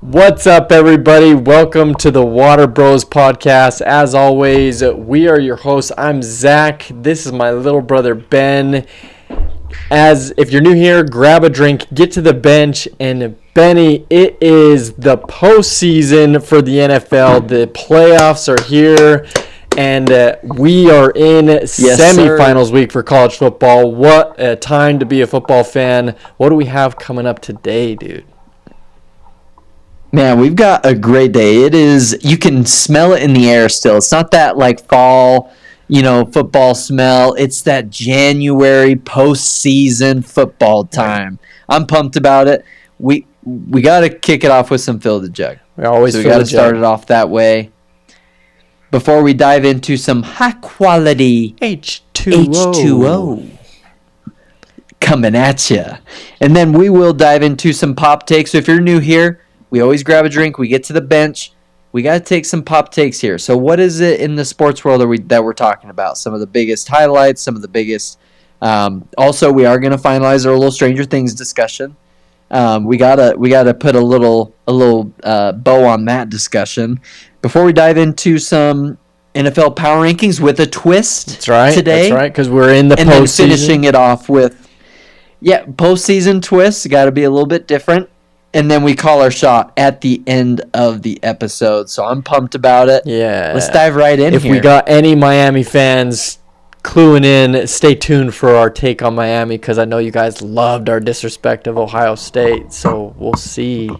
What's up, everybody? Welcome to the WaterBros Podcast. As always, we are your hosts. I'm Zach. This is my little brother, Ben. If you're new here, grab a drink, get to the bench, and Benny, it is the postseason for the NFL. The playoffs are here, and we are in semifinals week for college football. What a time to be a football fan. What do we have coming up today, dude? Man, we've got a great day. It is, you can smell it in the air still. It's not that like fall, football smell. It's that January postseason football time. I'm pumped about it. We got to kick it off with some Fill the Jug. We got to start it off that way. Before we dive into some high quality H2O coming at you. And then we will dive into some pop takes. So if you're new here, we always grab a drink. We get to the bench. We got to take some pop takes here. So what is it in the sports world that we're talking about? Some of the biggest highlights, some of the biggest. Also, we are going to finalize our little Stranger Things discussion. We gotta put a little bow on that discussion before we dive into some NFL power rankings with a twist. That's right. Today, that's right. Because we're in the postseason. And then finishing it off with postseason twist. Got to be a little bit different. And then we call our shot at the end of the episode. So I'm pumped about it. Yeah. Let's dive right in here. If we got any Miami fans cluing in, stay tuned for our take on Miami because I know you guys loved our disrespect of Ohio State. So we'll see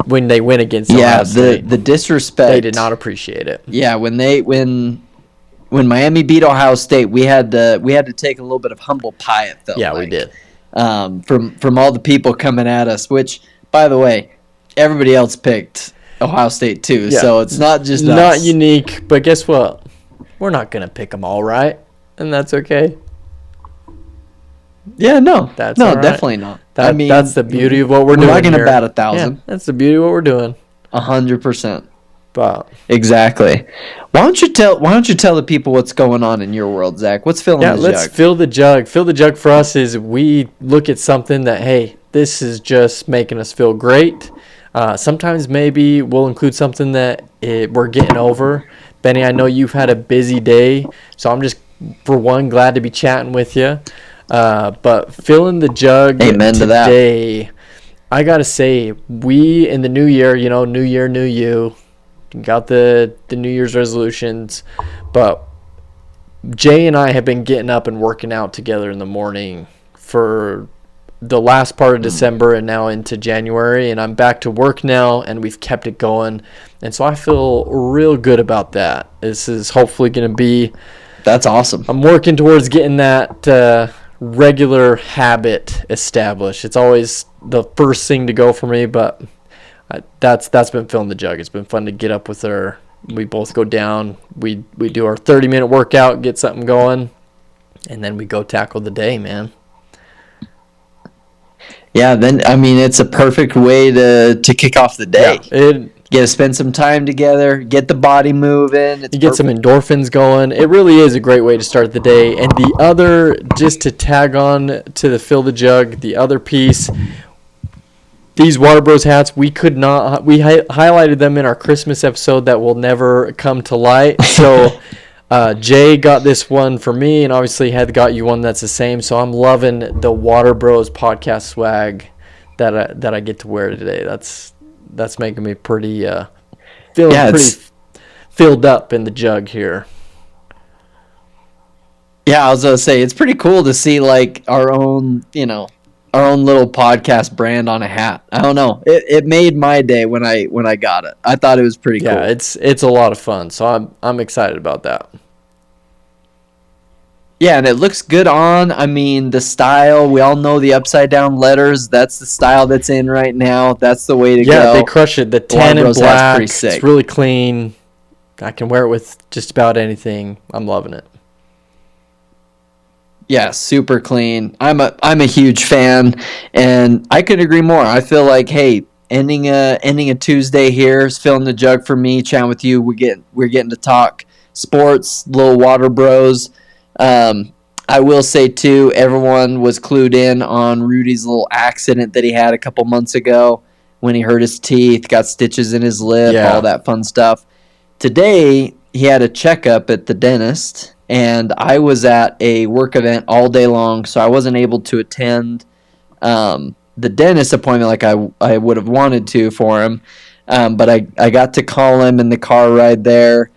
when they win against Ohio State. The disrespect. They did not appreciate it. Yeah, when Miami beat Ohio State, we had to take a little bit of humble pie, it felt like. We did. From all the people coming at us, which, by the way, everybody else picked Ohio State too, so it's not just us. Not unique, but guess what? We're not going to pick them all right, and that's okay. Yeah, no. That's all right. Definitely not. That's the beauty of what we're doing. We're not going to here. bat 1,000. Yeah, that's the beauty of what we're doing. 100%. But exactly. Why don't you tell the people what's going on in your world, Zach? What's filling the jug? Let's fill the jug. Fill the jug for us is we look at something that, hey, this is just making us feel great. Sometimes maybe we'll include something that we're getting over. Benny, I know you've had a busy day, so I'm just, for one, glad to be chatting with you. But filling the jug Amen today, to that. I got to say, we in the new year, new year, new you. Got the New Year's resolutions, but Jay and I have been getting up and working out together in the morning for the last part of December and now into January, and I'm back to work now, and we've kept it going, and so I feel real good about that. This is hopefully going to be... That's awesome. I'm working towards getting that regular habit established. It's always the first thing to go for me, but... That's been filling the jug. It's been fun to get up with her. We both go down. We do our 30-minute workout, get something going, and then we go tackle the day, man. Yeah, then it's a perfect way to kick off the day. Yeah, get to spend some time together, get the body moving. You get some endorphins going. It really is a great way to start the day. And the other, just to tag on to the fill the jug, the other piece. These WaterBros hats, we highlighted them in our Christmas episode that will never come to light. So Jay got this one for me, and obviously had got you one that's the same. So I'm loving the WaterBros Podcast swag that I get to wear today. That's making me pretty pretty filled up in the jug here. Yeah, I was gonna say it's pretty cool to see like our own little podcast brand on a hat. I don't know. It made my day when I got it. I thought it was pretty cool. Yeah, it's a lot of fun. So I'm excited about that. Yeah, and it looks good on. The style. We all know the upside down letters. That's the style that's in right now. That's the way to go. Yeah, they crush it. The tan and black. Pretty sick. It's really clean. I can wear it with just about anything. I'm loving it. Yeah, super clean. I'm a huge fan, and I couldn't agree more. I feel like, hey, ending a Tuesday here is filling the jug for me. Chatting with you, we're getting to talk sports, little water bros. I will say too, everyone was clued in on Rudy's little accident that he had a couple months ago. when he hurt his teeth, got stitches in his lip, Yeah. all that fun stuff. Today, he had a checkup at the dentist, and I was at a work event all day long, so I wasn't able to attend the dentist appointment like I would have wanted to for him. But I got to call him in the car ride there,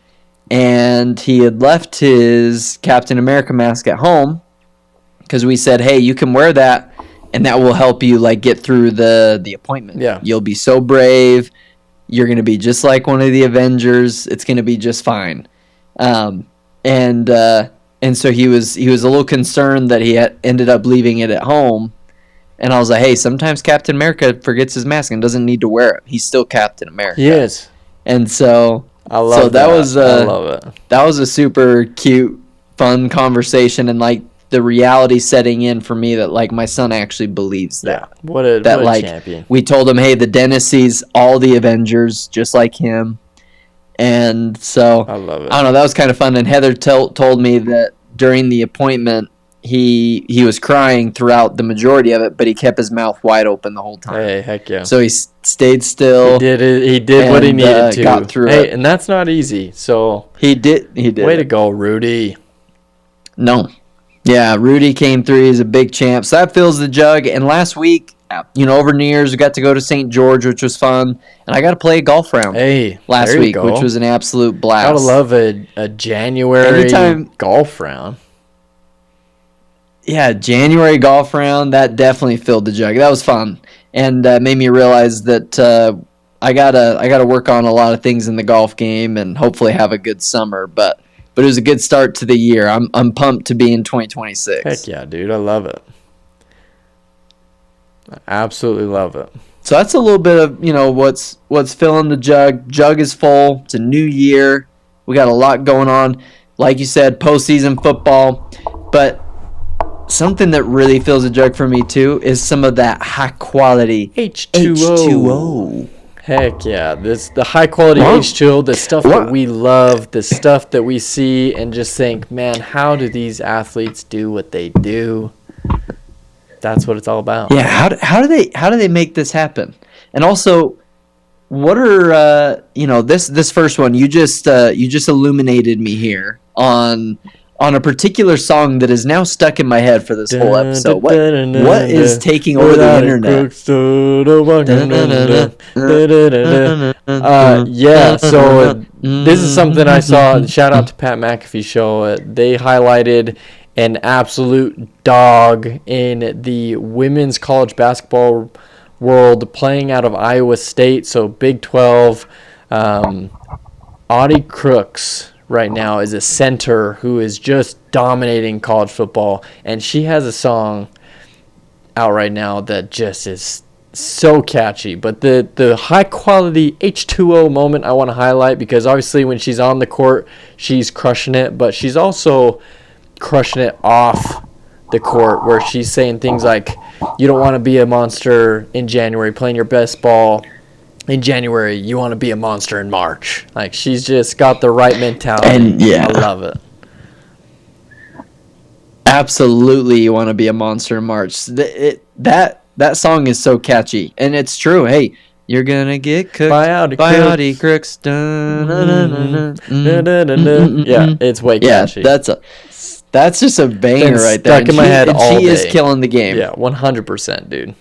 and he had left his Captain America mask at home because we said, hey, you can wear that, and that will help you like get through the appointment. Yeah. You'll be so brave. You're going to be just like one of the Avengers. It's going to be just fine. And so he was a little concerned that he had ended up leaving it at home. And I was like, hey, sometimes Captain America forgets his mask and doesn't need to wear it. He's still Captain America. He is. And so I love that. I love it. That was a super cute, fun conversation, and like the reality setting in for me that like my son actually believes that. Yeah. What a champion. We told him, hey, the dentist sees all the Avengers just like him. And so I love it. I don't know, that was kind of fun. And Heather told me that during the appointment he was crying throughout the majority of it, but he kept his mouth wide open the whole time. Hey, heck yeah. So he stayed still. He did it. He did what he needed to. Got through hey, it. and that's not easy. So he did. Way to go, Rudy. No. Yeah, Rudy came through. He's a big champ. So that fills the jug. And last week, over New Year's, we got to go to St. George, which was fun. And I got to play a golf round last week, which was an absolute blast. Gotta love a January golf round. Yeah, January golf round, that definitely filled the jug. That was fun. And made me realize that I gotta work on a lot of things in the golf game and hopefully have a good summer. But it was a good start to the year. I'm pumped to be in 2026. Heck yeah, dude. I love it. I absolutely love it. So that's a little bit of, what's filling the jug. Jug is full. It's a new year. We got a lot going on. Like you said, postseason football. But something that really fills the jug for me too is some of that high quality H2O. Heck yeah. The high quality H2O, the stuff that we love, the stuff that we see and just think, man, how do these athletes do what they do? That's what it's all about. Yeah, how do they make this happen? And also, what are this first one? You just illuminated me here on a particular song that is now stuck in my head for this whole episode. What is taking over the internet? Yeah, so this is something I saw. Shout out to Pat McAfee show. They highlighted an absolute dog in the women's college basketball world playing out of Iowa State, so Big 12. Audi Crooks right now is a center who is just dominating college football, and she has a song out right now that just is so catchy. But the high quality H2O moment I want to highlight, because obviously when she's on the court she's crushing it, but she's also crushing it off the court, where she's saying things like, you don't want to be a monster in January playing your best ball in January, you want to be a monster in March. Like, she's just got the right mentality. And yeah, I love it. Absolutely, you want to be a monster in March. That song is so catchy, and it's true. Hey, you're gonna get cooked by Audi Crooks. Yeah, it's way catchy. That's just a banger right there. Stuck in my head all day. She is killing the game. Yeah, 100%, dude.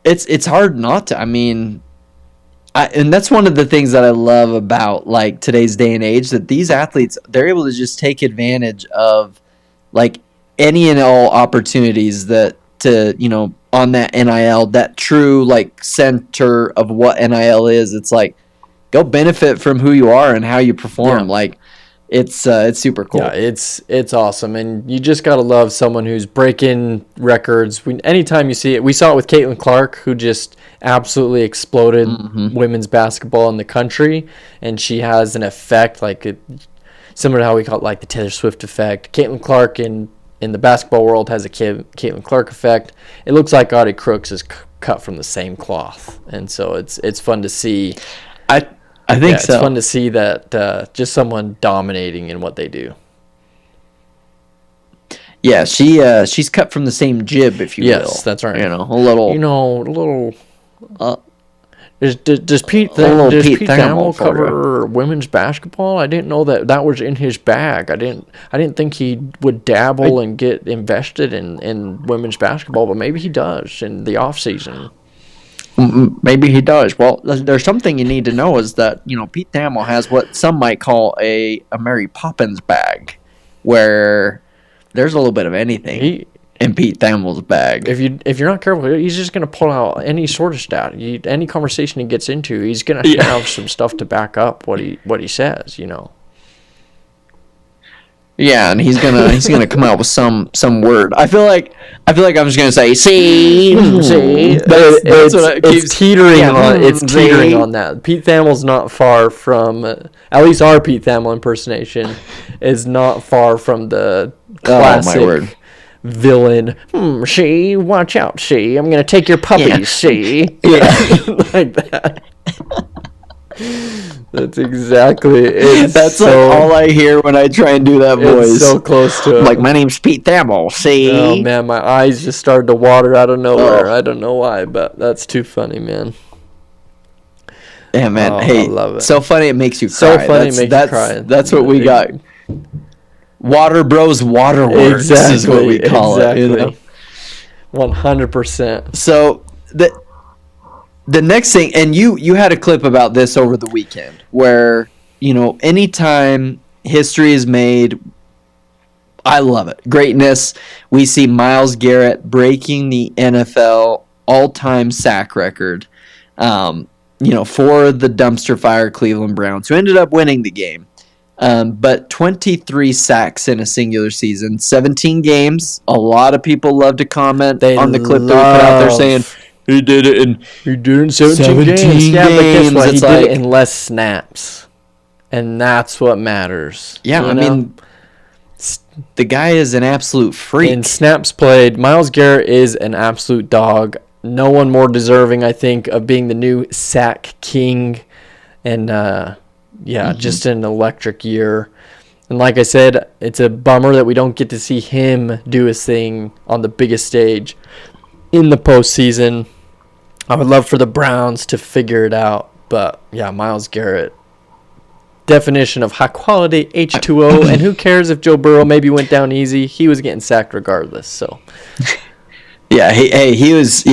It's hard not to. I mean, and that's one of the things that I love about like today's day and age, that these athletes, they're able to just take advantage of like any and all opportunities that on that NIL, that true like center of what NIL is. It's like, go benefit from who you are and how you perform. Yeah. Like, it's super cool. Yeah, it's awesome, and you just gotta love someone who's breaking records. Anytime you see it, we saw it with Caitlin Clark, who just absolutely exploded women's basketball in the country, and she has an effect similar to how we call it like the Taylor Swift effect. Caitlin Clark in the basketball world has a Caitlin Clark effect. It looks like Audi Crooks is cut from the same cloth, and so it's fun to see. I think so. It's fun to see that just someone dominating in what they do. Yeah, she's cut from the same jib, if you will. Yes, that's right. A little Does Pete Thamel cover women's basketball? I didn't know that was in his bag. I didn't think he would dabble and get invested in women's basketball, but maybe he does in the off season. Maybe he does. Well, there's something you need to know is that Pete Thamel has what some might call a Mary Poppins bag, where there's a little bit of anything in Pete Thamel's bag. If you're not careful, he's just going to pull out any sort of stat. Any conversation he gets into, he's going to have some stuff to back up what he says. Yeah, and he's gonna come out with some word. I feel like I'm just gonna say see. That's what it keeps teetering on. It's teetering on that. Pete Thamel's not far from, at least our Pete Thamel impersonation is not far from the classic. Oh, my word. Villain, she, watch out, she, I'm gonna take your puppies, she, like that. That's exactly it. That's all I hear when I try and do that voice. It's so close to it. Like, my name's Pete Thamel, see? Oh man, my eyes just started to water out of nowhere. I don't know why, but that's too funny, man. Yeah, man. Hey, I love it. So funny it makes you cry. So funny it makes you cry. That's what we got. WaterBros Waterworks is what we call it. 100%. So the next thing, and you had a clip about this over the weekend, where anytime history is made, I love it. Greatness. We see Myles Garrett breaking the NFL all-time sack record. For the dumpster fire Cleveland Browns, who ended up winning the game. But 23 sacks in a singular season, 17 games. A lot of people love to comment on the clip that we put out there saying he did it in 17 games. Yeah, but guess what? He did it in less snaps, and that's what matters. Yeah, I mean, the guy is an absolute freak. In snaps played, Myles Garrett is an absolute dog. No one more deserving, I think, of being the new sack king, and just an electric year. And like I said, it's a bummer that we don't get to see him do his thing on the biggest stage in the postseason. I would love for the Browns to figure it out. But, yeah, Myles Garrett, definition of high-quality H2O. And who cares if Joe Burrow maybe went down easy? He was getting sacked regardless, so... Yeah, he was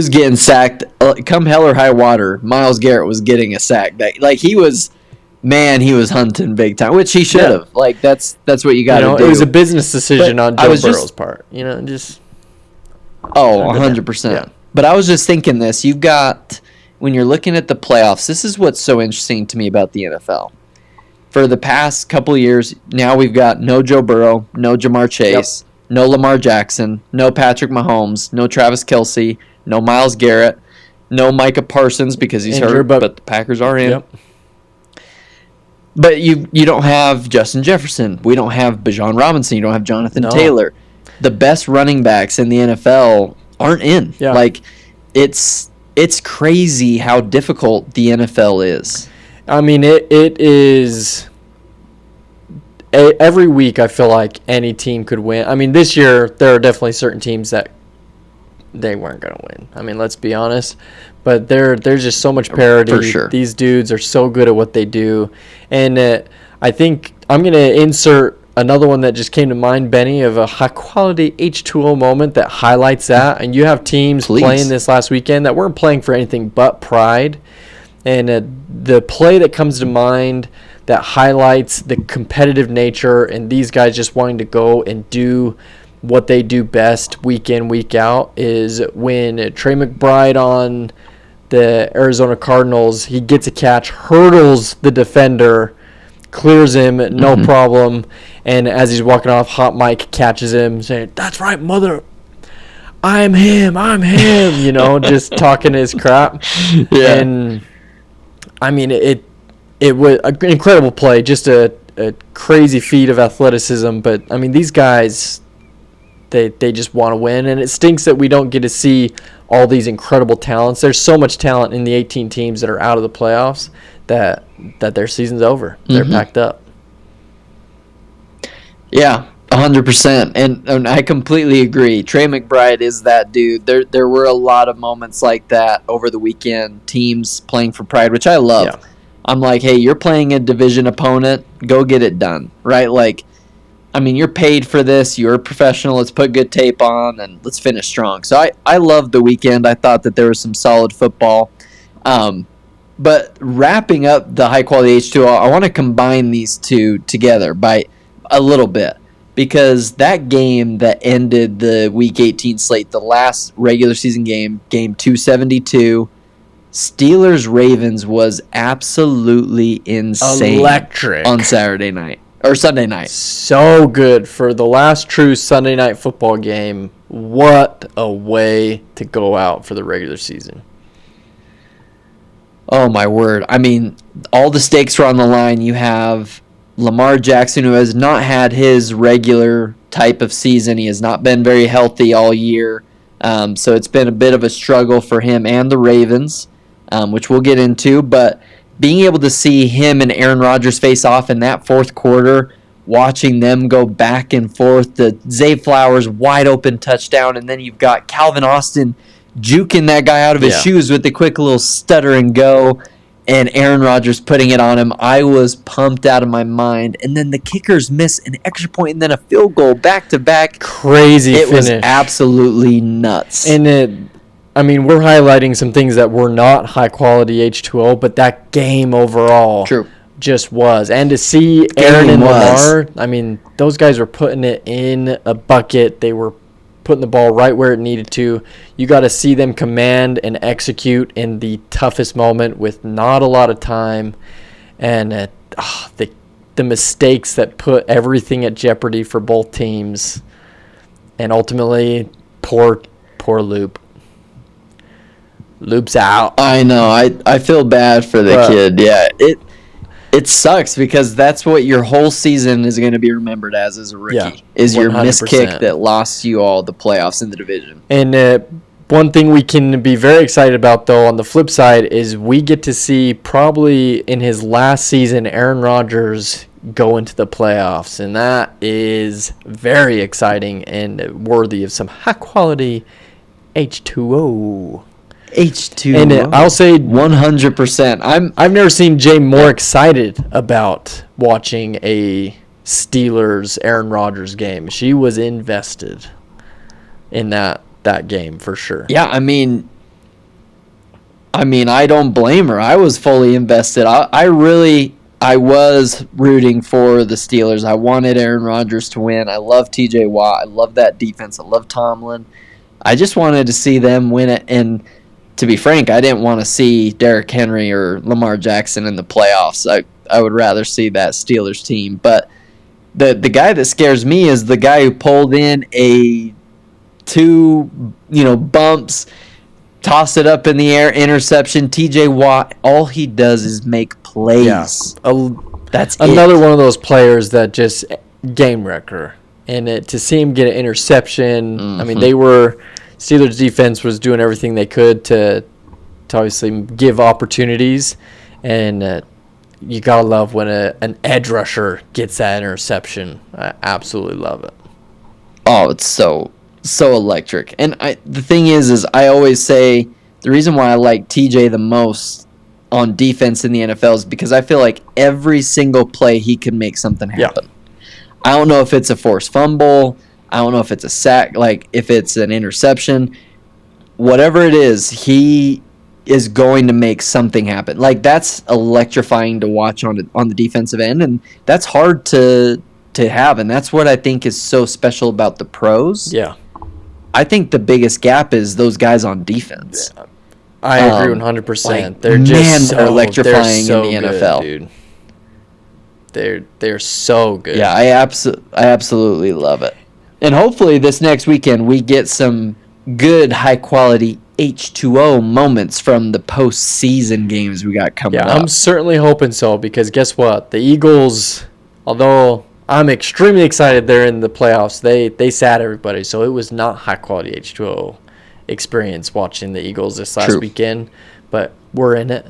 getting sacked. Come hell or high water, Myles Garrett was getting a sack. He was hunting big time, which he should have. Like, that's what you got to do. It was a business decision on Joe Burrow's part. Just... Oh, 100%. Yeah. But I was just thinking this. You've got, when you're looking at the playoffs, this is what's so interesting to me about the NFL. For the past couple of years, now we've got no Joe Burrow, no Jamar Chase, no Lamar Jackson, no Patrick Mahomes, no Travis Kelce, no Myles Garrett, no Micah Parsons because he's hurt, but the Packers are in. Yep. But you don't have Justin Jefferson. We don't have Bijan Robinson. You don't have Jonathan Taylor. The best running backs in the NFL aren't in. Yeah. Like, it's crazy how difficult the NFL is. I mean, it is... Every week, I feel like any team could win. I mean, this year, there are definitely certain teams that they weren't going to win. I mean, let's be honest. But there's just so much parity. For sure. These dudes are so good at what they do. And I think I'm going to insert another one that just came to mind, Benny, of a high-quality H2O moment that highlights that. And you have teams playing this last weekend that weren't playing for anything but pride. And the play that comes to mind that highlights the competitive nature and these guys just wanting to go and do what they do best week in, week out is when Trey McBride on the Arizona Cardinals, he gets a catch, hurdles the defender, clears him, no problem, and as he's walking off, Hot Mike catches him saying, "That's right, mother, I'm him, just talking his crap." Yeah. And, I mean, it was an incredible play, just a crazy feat of athleticism. But, I mean, these guys, they just want to win. And it stinks that we don't get to see all these incredible talents. There's so much talent in the 18 teams that are out of the playoffs that their season's over. They're packed up. Yeah. 100%, and I completely agree. Trey McBride is that dude. There were a lot of moments like that over the weekend. Teams playing for pride, which I love. Yeah. I'm like, hey, you're playing a division opponent. Go get it done, right? Like, I mean, you're paid for this. You're a professional. Let's put good tape on and let's finish strong. So I loved the weekend. I thought that there was some solid football. But wrapping up the high-quality H2O, I want to combine these two together by a little bit. Because that game that ended the Week 18 slate, the last regular season game, Game 272, Steelers-Ravens was absolutely insane. Electric. On Saturday night. Or Sunday night. So good for the last true Sunday night football game. What a way to go out for the regular season. Oh, my word. I mean, all the stakes are on the line. You have Lamar Jackson, who has not had his regular type of season. He has not been very healthy all year. So it's been a bit of a struggle for him and the Ravens, which we'll get into. But being able to see him and Aaron Rodgers face off in that fourth quarter, watching them go back and forth, the Zay Flowers wide open touchdown, and then you've got Calvin Austin juking that guy out of his shoes with the quick little stutter and go, and Aaron Rodgers putting it on him. I was pumped out of my mind. And then the kickers miss an extra point and then a field goal back-to-back. Crazy finish. It was absolutely nuts. And we're highlighting some things that were not high-quality H2O, but that game overall just was. And to see Aaron and Lamar, those guys were putting it in a bucket. They were putting the ball right where it needed to. You got to see them command and execute in the toughest moment with not a lot of time, and the mistakes that put everything at jeopardy for both teams, and ultimately poor Loop's out. I know. I feel bad for the kid. Yeah, it sucks because that's what your whole season is going to be remembered as a rookie, is your missed kick that lost you all the playoffs in the division. And one thing we can be very excited about, though, on the flip side, is we get to see probably in his last season Aaron Rodgers go into the playoffs, and that is very exciting and worthy of some high-quality H2O. H2O. And I'll say 100%. I've never seen Jay more excited about watching a Steelers Aaron Rodgers game. She was invested in that game for sure. Yeah, I mean I don't blame her. I was fully invested. I was rooting for the Steelers. I wanted Aaron Rodgers to win. I love TJ Watt. I love that defense. I love Tomlin. I just wanted to see them win it, and to be frank, I didn't want to see Derrick Henry or Lamar Jackson in the playoffs. I would rather see that Steelers team. But the guy that scares me is the guy who pulled in two bumps, tossed it up in the air, interception. TJ Watt, all he does is make plays. Yeah. That's another one of those players that just game wrecker. And to see him get an interception, Steelers defense was doing everything they could to obviously give opportunities, and you gotta love when an edge rusher gets that interception. I absolutely love it. Oh, it's so electric. And the thing is I always say the reason why I like TJ the most on defense in the NFL is because I feel like every single play he can make something happen. Yeah. I don't know if it's a forced fumble. I don't know if it's a sack, like if it's an interception. Whatever it is, he is going to make something happen. Like, that's electrifying to watch on the defensive end, and that's hard to have, and that's what I think is so special about the pros. Yeah. I think the biggest gap is those guys on defense. Yeah. I agree 100%. They're just they're electrifying in the NFL. Dude. They're so good. Yeah, I absolutely love it. And hopefully this next weekend we get some good high-quality H2O moments from the postseason games we got coming up. I'm certainly hoping so, because guess what? The Eagles, although I'm extremely excited they're in the playoffs, they sat everybody, so it was not high-quality H2O experience watching the Eagles this last weekend, but we're in it.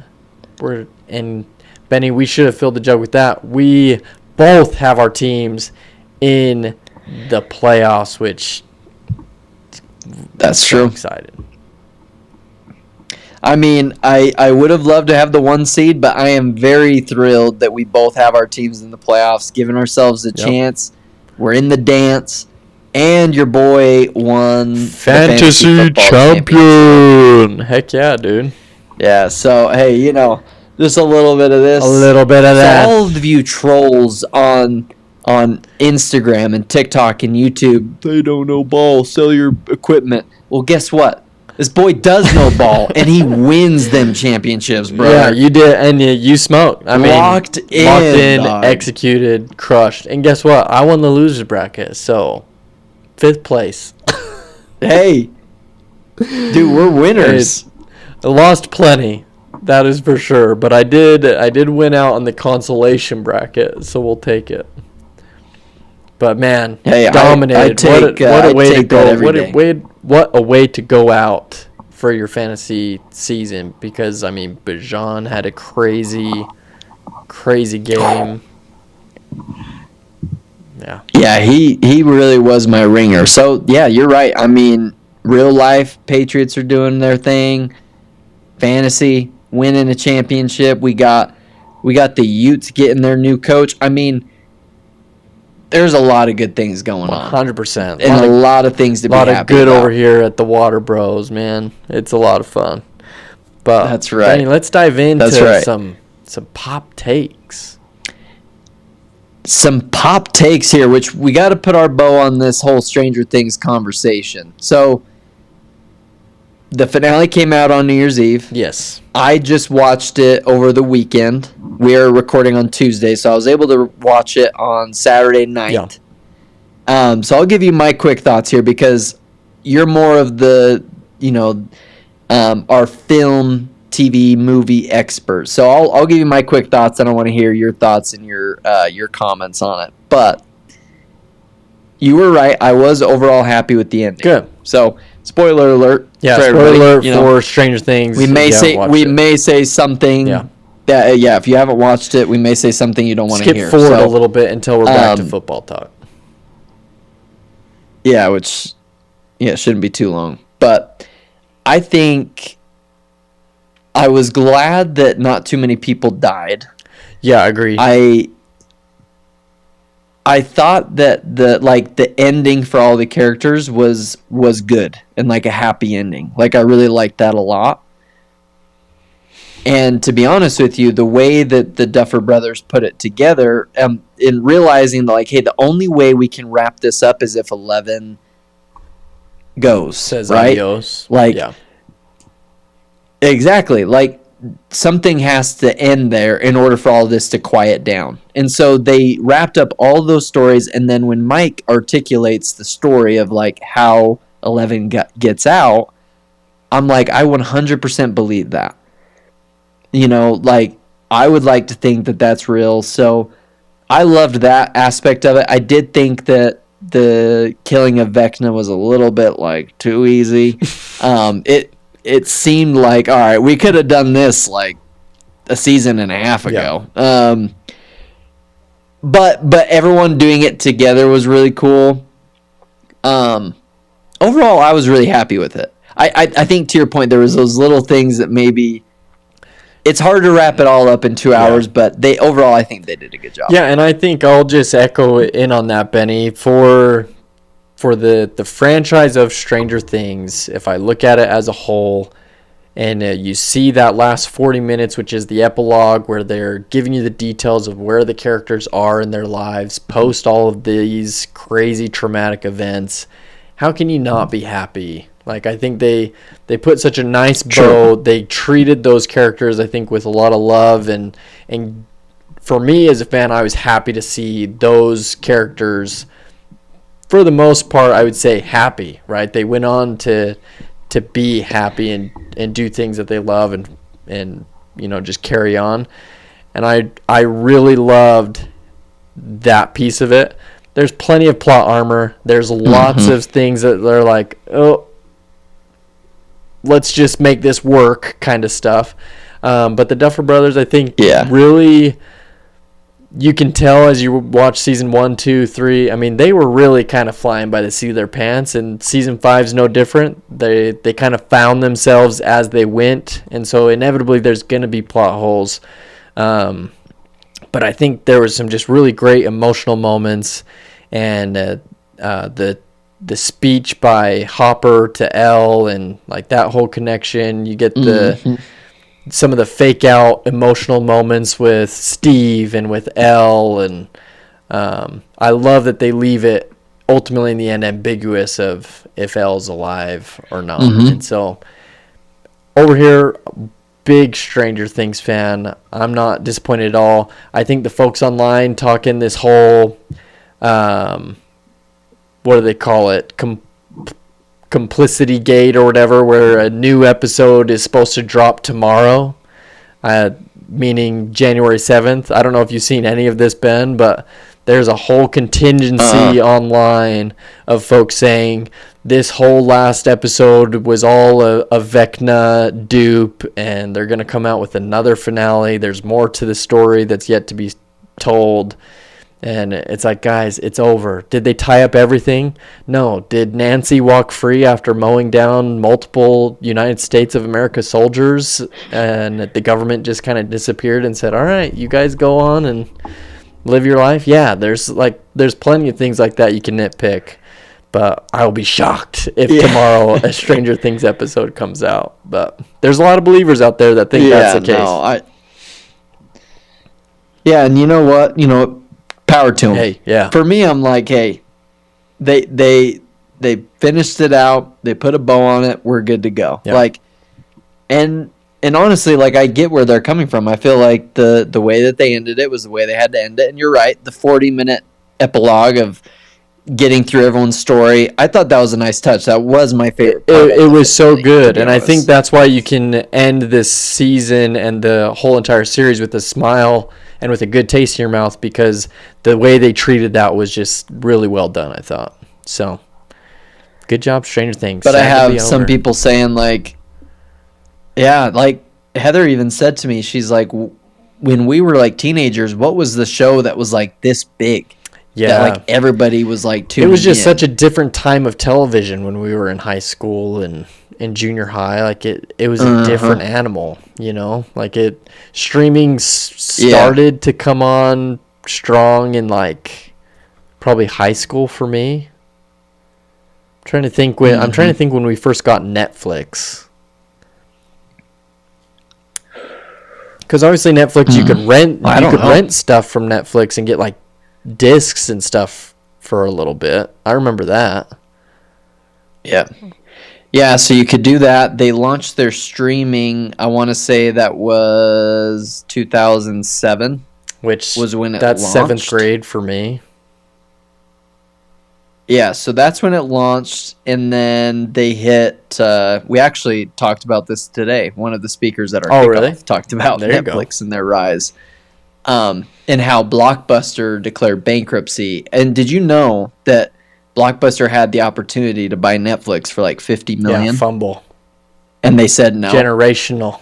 And Benny, we should have filled the jug with that. We both have our teams in the playoffs, which that's so true. Excited. I mean, I would have loved to have the 1 seed, but I am very thrilled that we both have our teams in the playoffs, giving ourselves a chance. We're in the dance, and your boy won fantasy champion. Heck yeah, dude. Yeah, so, hey, just a little bit of this. A little bit of that. All of you trolls on Instagram and TikTok and YouTube, they don't know ball, sell your equipment. Well, guess what? This boy does know ball, and he wins them championships, bro. Yeah, you did, and you smoked. I mean, locked in, executed, crushed. And guess what? I won the losers bracket, so 5th place. Hey, dude, we're winners. I lost plenty, that is for sure. But I did win out on the consolation bracket, so we'll take it. But man, dominated. What a way to go! What a way to go out for your fantasy season, because I mean, Bajan had a crazy game. Yeah, he really was my ringer. So yeah, you're right. I mean, real life Patriots are doing their thing. Fantasy winning a championship. We got the Utes getting their new coach. I mean, there's a lot of good things going on. 100%. And a lot of things to be happy about. A lot of good over here at the WaterBros, man. It's a lot of fun. But that's right. Danny, let's dive into some pop takes. Some pop takes here, which we got to put our bow on this whole Stranger Things conversation. So, the finale came out on New Year's Eve. Yes. I just watched it over the weekend. We are recording on Tuesday, so I was able to watch it on Saturday night. Yeah. So I'll give you my quick thoughts here, because you're more of the, our film, TV, movie expert. So I'll give you my quick thoughts, and I want to hear your thoughts and your comments on it. But you were right. I was overall happy with the ending. Good. So, spoiler alert. Yeah, spoiler alert for Stranger Things. We may say something. Yeah. If you haven't watched it, we may say something you don't want to hear. Skip forward a little bit until we're back to football talk. Yeah, which shouldn't be too long. But I think I was glad that not too many people died. Yeah, I agree. I thought that the ending for all the characters was good and like a happy ending. Like, I really liked that a lot. And to be honest with you, the way that the Duffer Brothers put it together, in realizing that, like, hey, the only way we can wrap this up is if 11 goes. Says right? Adios. Like, yeah. Exactly. Like, something has to end there in order for all this to quiet down. And so they wrapped up all those stories, and then when Mike articulates the story of, like, how 11 gets out, I'm like, I 100% believe that. Like, I would like to think that that's real. So I loved that aspect of it. I did think that the killing of Vecna was a little bit, like, too easy. It seemed like, all right, we could have done this like a season and a half ago. Yeah. But everyone doing it together was really cool. Overall, I was really happy with it. I think, to your point, there was those little things that maybe it's hard to wrap it all up in 2 hours, but overall, I think they did a good job. Yeah, and I think I'll just echo in on that, Benny, for the franchise of Stranger Things. If I look at it as a whole, and you see that last 40 minutes, which is the epilogue, where they're giving you the details of where the characters are in their lives post all of these crazy traumatic events, how can you not be happy? Like, I think they put such a nice bow. They treated those characters, I think, with a lot of love. And for me as a fan, I was happy to see those characters, for the most part, I would say happy, right? They went on to be happy and do things that they love and just carry on. And I really loved that piece of it. There's plenty of plot armor. There's lots of things that they're like, oh, let's just make this work kind of stuff. But the Duffer Brothers, I think, really you can tell as you watch season 1, 2, 3. I mean, they were really kind of flying by the seat of their pants, and season 5's no different. They kind of found themselves as they went, and so inevitably there's going to be plot holes. But I think there was some just really great emotional moments, and the speech by Hopper to Elle, and like that whole connection. You get some of the fake out emotional moments with Steve and with Elle, and I love that they leave it ultimately in the end ambiguous of if Elle's alive or not. And so over here, big Stranger Things fan. I'm not disappointed at all. I think the folks online talking this whole what do they call it, complicity gate or whatever, where a new episode is supposed to drop tomorrow, meaning January 7th. I don't know if you've seen any of this, Ben, but there's a whole contingency online of folks saying this whole last episode was all a Vecna dupe, and they're going to come out with another finale. There's more to the story that's yet to be told. And it's like, guys, it's over. Did they tie up everything? No. Did Nancy walk free after mowing down multiple United States of America soldiers, and the government just kind of disappeared and said, all right, you guys go on and live your life? Yeah, there's plenty of things like that you can nitpick. But I'll be shocked if tomorrow a Stranger Things episode comes out. But there's a lot of believers out there that think that's the case. And you know what? Power to them. Hey, yeah. For me, I'm like, hey, they finished it out. They put a bow on it. We're good to go. Yeah. Like, and honestly, like, I get where they're coming from. I feel like the way that they ended it was the way they had to end it. And you're right. The 40-minute epilogue of getting through everyone's story, I thought that was a nice touch. That was my favorite part. It was so good, and I think that's why you can end this season and the whole entire series with a smile and with a good taste in your mouth, because the way they treated that was just really well done, I thought. So, good job, Stranger Things. But I have some people saying, like, yeah, like Heather even said to me, she's like, when we were like teenagers, what was the show that was like this big? Yeah, that, like, everybody was like tuning in. It was just such a different time of television when we were in high school and in junior high. Like it was a different animal, like streaming started to come on strong in like probably high school for me. I'm trying to think when we first got Netflix. Because obviously Netflix, you could rent stuff from Netflix and get like discs and stuff for a little bit. I remember that. Yeah, so you could do that. They launched their streaming, I want to say that was 2007. Which was when it that's launched. 7th grade for me. Yeah, so that's when it launched, and then they hit, we actually talked about this today. One of the speakers at our kickoff talked about Netflix and their rise. And how Blockbuster declared bankruptcy. And did you know that Blockbuster had the opportunity to buy Netflix for like $50 million? Yeah, fumble. And they said no. Generational.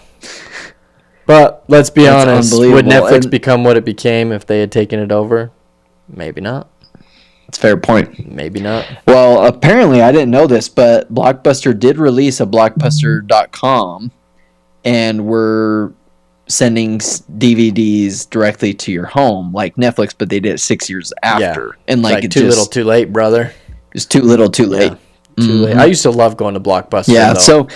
But let's be honest, would Netflix become what it became if they had taken it over? Maybe not. That's a fair point. Maybe not. Well, apparently, I didn't know this, but Blockbuster did release a Blockbuster.com, and we're sending DVDs directly to your home, like Netflix, but they did it 6 years after. Yeah. And like too little, too late, brother. It's too little, too late. Yeah, too late. I used to love going to Blockbuster. Yeah, though.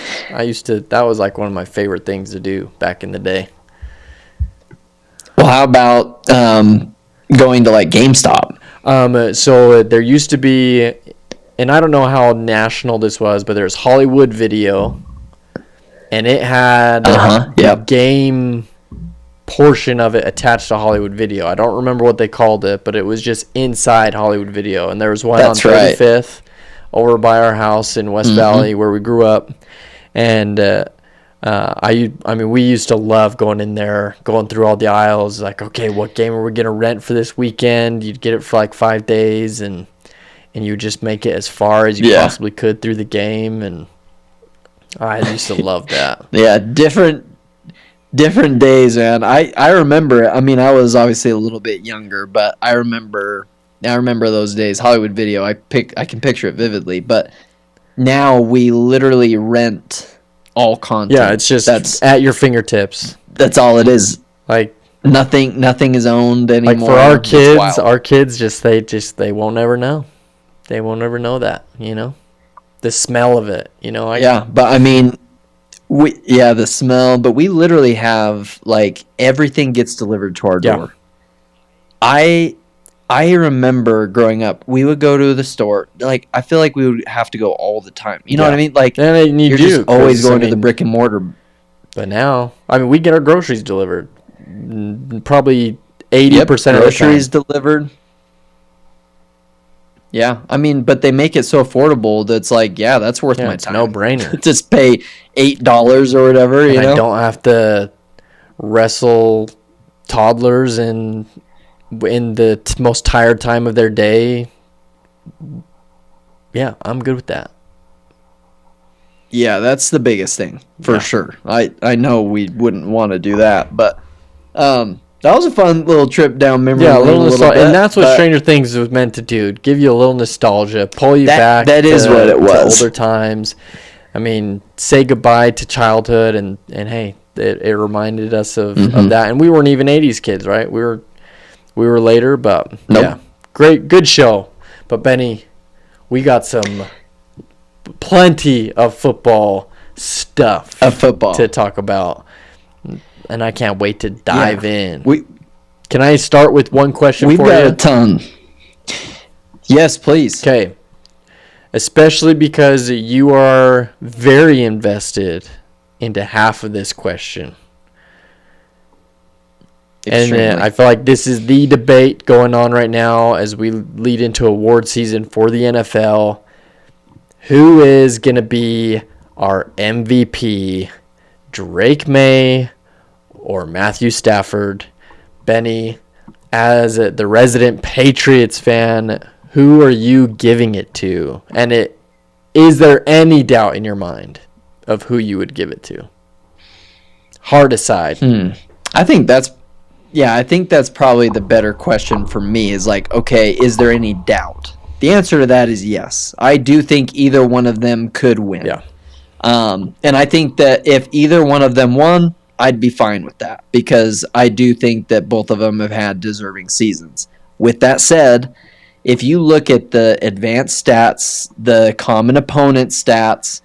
That was like one of my favorite things to do back in the day. Well, how about going to like GameStop? So there used to be, and I don't know how national this was, but there's Hollywood Video, and it had the game portion of it attached to Hollywood Video. I don't remember what they called it, but it was just inside Hollywood Video. And there was one on 35th over by our house in West Valley where we grew up. And we used to love going in there, going through all the aisles, like, okay, what game are we going to rent for this weekend? You'd get it for like 5 days, and you just make it as far as you possibly could through the game. And I used to love that. Yeah, Different days, man. I remember. I mean, I was obviously a little bit younger, but I remember those days. Hollywood Video. I can picture it vividly. But now we literally rent all content. Yeah, it's just at your fingertips. That's all it is. Like nothing is owned anymore. Like for our kids they won't ever know. They won't ever know that, the smell of it, but I mean, the smell, but we literally have like everything gets delivered to our door. I remember growing up, we would go to the store. Like I feel like we would have to go all the time. You know what I mean? Like you're just always going to the brick and mortar. But now, I mean, we get our groceries delivered. Probably 80% of the groceries delivered. Yeah, I mean, but they make it so affordable that's like, that's worth my time. No brainer. Just pay $8 or whatever. I don't have to wrestle toddlers in the most tired time of their day. Yeah, I'm good with that. Yeah, that's the biggest thing for sure. I know we wouldn't want to do that, but that was a fun little trip down memory lane. A little nostalgia, and that's what Stranger Things was meant to do: give you a little nostalgia, pull you back. That is what it was. To older times. I mean, say goodbye to childhood, and hey, it reminded us of that. And we weren't even '80s kids, right? We were later, but good show. But Benny, we got plenty of football stuff to talk about, and I can't wait to dive in. Can I start with one question for you? We've got a ton. Yes, please. Okay. Especially because you are very invested into half of this question. Extremely. And I feel like this is the debate going on right now as we lead into award season for the NFL. Who is going to be our MVP, Drake May or Matthew Stafford? Benny, as the resident Patriots fan, who are you giving it to? And is there any doubt in your mind of who you would give it to? Hard decide. I think that's probably the better question for me is like, okay, is there any doubt? The answer to that is yes. I do think either one of them could win. Yeah. And I think that if either one of them won, I'd be fine with that because I do think that both of them have had deserving seasons. With that said, if you look at the advanced stats, the common opponent stats,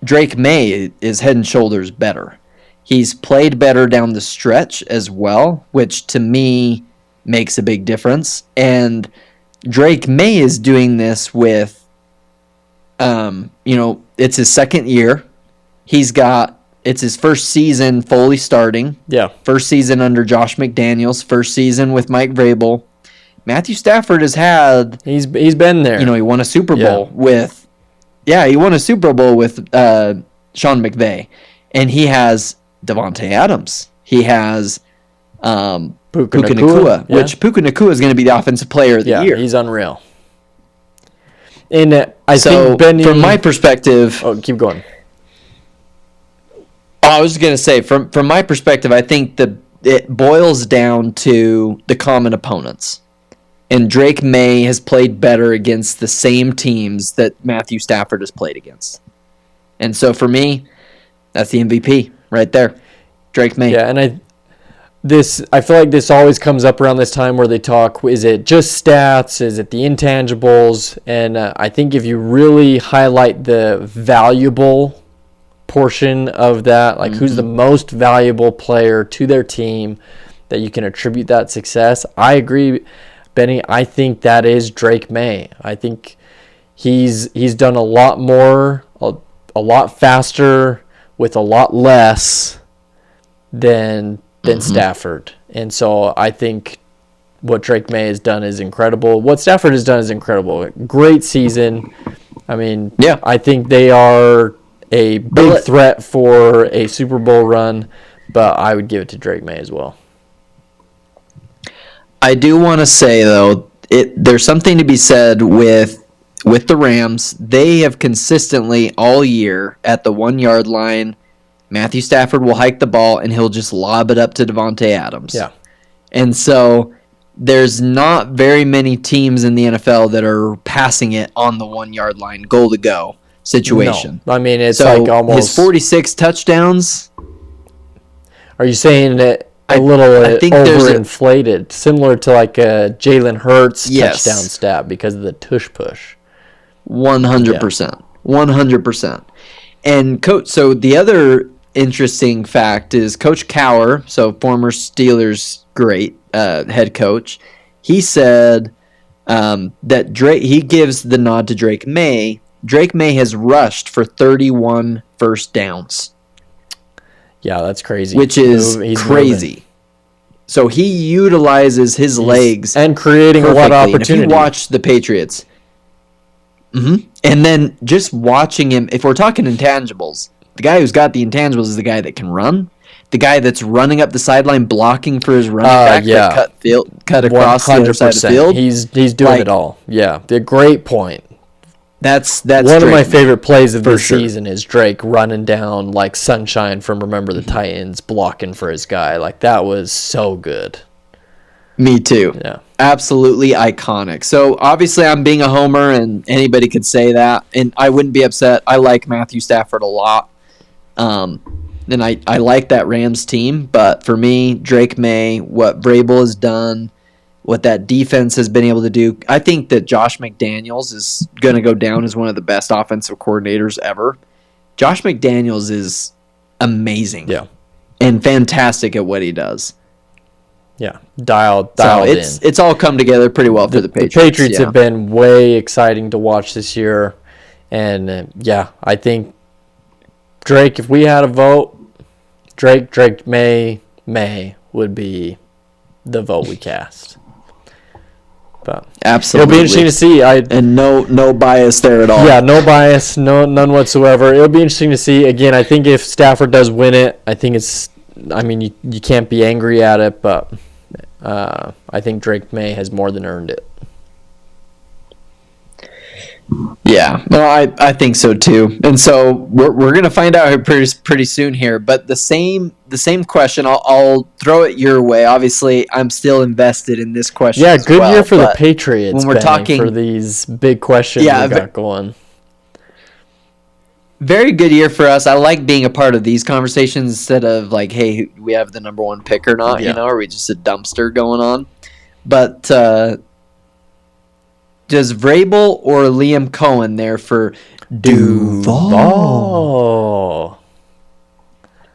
Drake May is head and shoulders better. He's played better down the stretch as well, which to me makes a big difference. And Drake May is doing this with, it's his second year. It's his first season fully starting. Yeah. First season under Josh McDaniels. First season with Mike Vrabel. Matthew Stafford has had. He's been there. He won a Super Bowl with. Yeah, he won a Super Bowl with Sean McVay, and he has Devontae Adams. He has Puka Nacua, which Puka Nacua is going to be the offensive player of the year. He's unreal. And I think Benny, from my perspective, keep going. I was going to say, from my perspective, I think it boils down to the common opponents. And Drake May has played better against the same teams that Matthew Stafford has played against. And so for me, that's the MVP right there. Drake May. Yeah, and I feel like this always comes up around this time where they talk, is it just stats? Is it the intangibles? And I think if you really highlight the valuable portion of that, like who's the most valuable player to their team that you can attribute that success, I agree, Benny. I think that is Drake May. I think he's done a lot more, a lot faster with a lot less than Stafford. And so I think what Drake May has done is incredible. What Stafford has done is incredible. Great season. I mean, I think they are a big threat for a Super Bowl run, but I would give it to Drake May as well. I do want to say, though, there's something to be said with the Rams. They have consistently all year at the 1 yard line Matthew Stafford will hike the ball, and he'll just lob it up to Devontae Adams. Yeah. And so there's not very many teams in the NFL that are passing it on the 1 yard line, goal to go situation. No. I mean, it's so like almost his 46 touchdowns. Are you saying that a little I think overinflated, similar to like a Jalen Hurts Yes. touchdown stat because of the tush push? 100%. 100%. And so the other interesting fact is Coach Cowher, so former Steelers great head coach, he said that he gives the nod to Drake May. Drake May has rushed for 31 first downs. Yeah, that's crazy. Which is crazy. Moving. So he utilizes his legs and creating perfectly. A lot of opportunity. And if you watch the Patriots, and then just watching him, if we're talking intangibles, the guy who's got the intangibles is the guy that can run, the guy that's running up the sideline blocking for his running back that cut across 100%. The other side of the field. He's doing it all. Yeah, a great point. That's one Drake of my favorite plays of this season is Drake running down like sunshine from Remember the Titans, blocking for his guy. Like that was so good. Me too. Yeah. Absolutely iconic. So obviously I'm being a homer and anybody could say that and I wouldn't be upset. I like Matthew Stafford a lot. And I like that Rams team, but for me, Drake May, what Vrabel has done, what that defense has been able to do, I think that Josh McDaniels is going to go down as one of the best offensive coordinators ever. Josh McDaniels is amazing. Yeah. And fantastic at what he does. Yeah, dialed in. It's all come together pretty well for the Patriots. The Patriots have been way exciting to watch this year. And, I think Drake, if we had a vote, Drake May would be the vote we cast. But absolutely, it'll be interesting to see. And no bias there at all. Yeah, no bias, none whatsoever. It'll be interesting to see. Again, I think if Stafford does win it, I think it's. I mean, you can't be angry at it, but I think Drake May has more than earned it. Yeah, no, I think so too. And so we're gonna find out pretty soon here. But the same question, I'll throw it your way. Obviously, I'm still invested in this question. Yeah, good year for the Patriots. When we're talking for these big questions we got going. Very good year for us. I like being a part of these conversations instead of like, hey, we have the number one pick or not, or are we just a dumpster going on? But does Vrabel or Liam Cohen there for Duval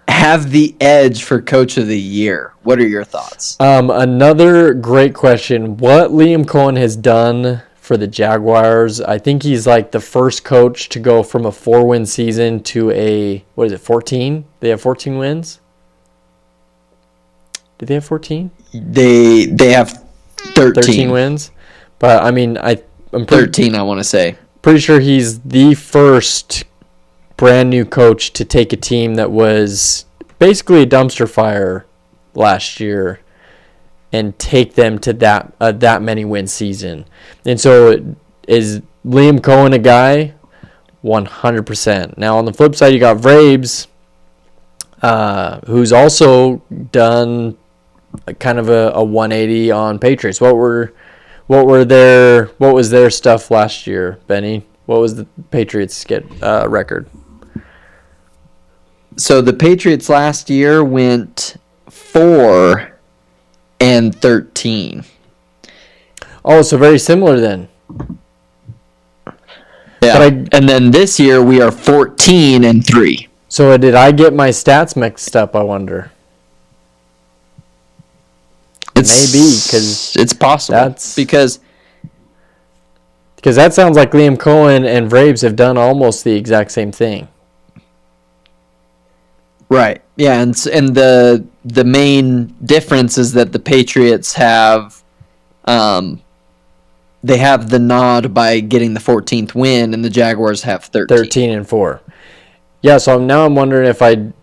have the edge for Coach of the Year? What are your thoughts? Another great question. What Liam Cohen has done for the Jaguars, I think he's like the first coach to go from a 4-win season to a, 14? They have 14 wins? Did they have 14? They have 13 wins. But I mean, I'm 13. I want to say pretty sure he's the first brand new coach to take a team that was basically a dumpster fire last year and take them to that many win season. And so is Liam Cohen a guy? 100%. Now on the flip side, you got Vrabes, who's also done kind of a 180 on Patriots. What was their stuff last year, Benny? What was the Patriots record? So the Patriots last year went 4-13. Oh, so very similar then. Yeah. And then this year we are 14-3. So did I get my stats mixed up, I wonder? Maybe, because it's possible. Because that sounds like Liam Cohen and Vrabes have done almost the exact same thing. Right. Yeah, and the main difference is that the Patriots have they have the nod by getting the 14th win, and the Jaguars have 13-4. Yeah, so now I'm wondering if in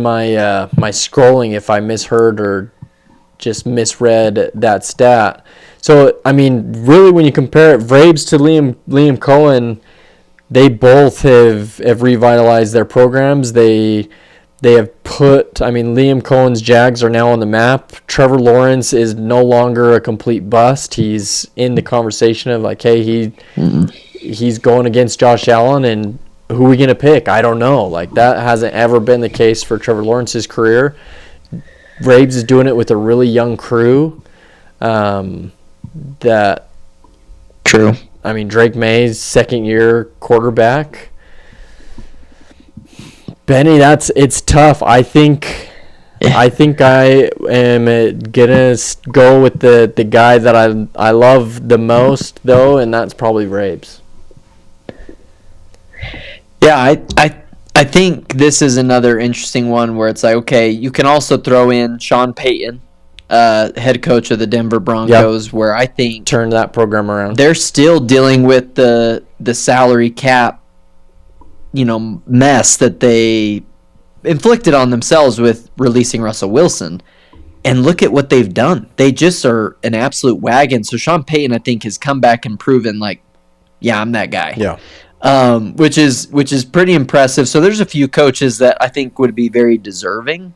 my my scrolling, if I misheard or just misread that stat. So, I mean, really, when you compare it, Vrabes to Liam Cohen, they both have revitalized their programs. They have put, I mean, Liam Cohen's Jags are now on the map. Trevor Lawrence is no longer a complete bust. He's in the conversation of like, hey, he's going against Josh Allen, and who are we going to pick? I don't know. Like, that hasn't ever been the case for Trevor Lawrence's career. Rabes is doing it with a really young crew. That True. I mean, Drake May's second-year quarterback. Benny, it's tough. I think I am gonna go with the guy that I love the most, though, and that's probably Rabes. Yeah, I think this is another interesting one where it's like, okay, you can also throw in Sean Payton, head coach of the Denver Broncos, where I think turn that program around. They're still dealing with the salary cap, mess that they inflicted on themselves with releasing Russell Wilson. And look at what they've done. They just are an absolute wagon. So Sean Payton, I think, has come back and proven like, yeah, I'm that guy. Yeah. Which is pretty impressive. So there's a few coaches that I think would be very deserving.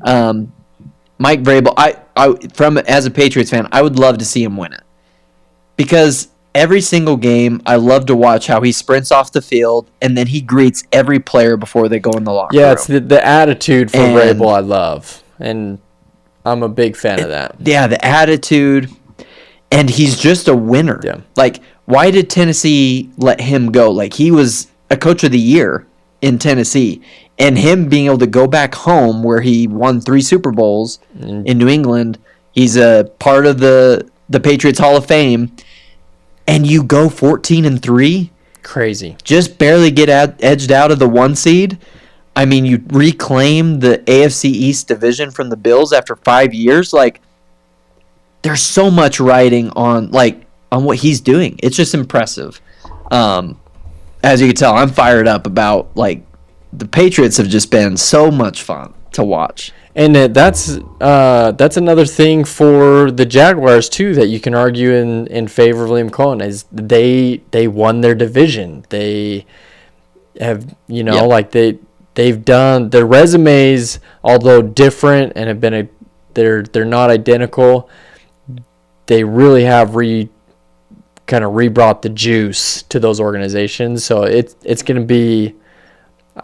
Mike Vrabel, as a Patriots fan, I would love to see him win it, because every single game, I love to watch how he sprints off the field and then he greets every player before they go in the locker room. Yeah, it's the attitude for Vrabel I love, and I'm a big fan of that. Yeah, the attitude, and he's just a winner. Yeah. Like, why did Tennessee let him go? Like, he was a coach of the year in Tennessee, and him being able to go back home where he won 3 Super Bowls in New England. He's a part of the Patriots Hall of Fame, and you go 14-3. Crazy. Just barely get edged out of the 1 seed. I mean, you reclaim the AFC East division from the Bills after 5 years. Like, there's so much riding on what he's doing. It's just impressive. As you can tell, I'm fired up about, like, the Patriots have just been so much fun to watch. And that's another thing for the Jaguars too that you can argue in favor of Liam Cohen is they won their division. They have they've done their resumes, although different and have been they're not identical. They really have rebrought the juice to those organizations. So it's going to be.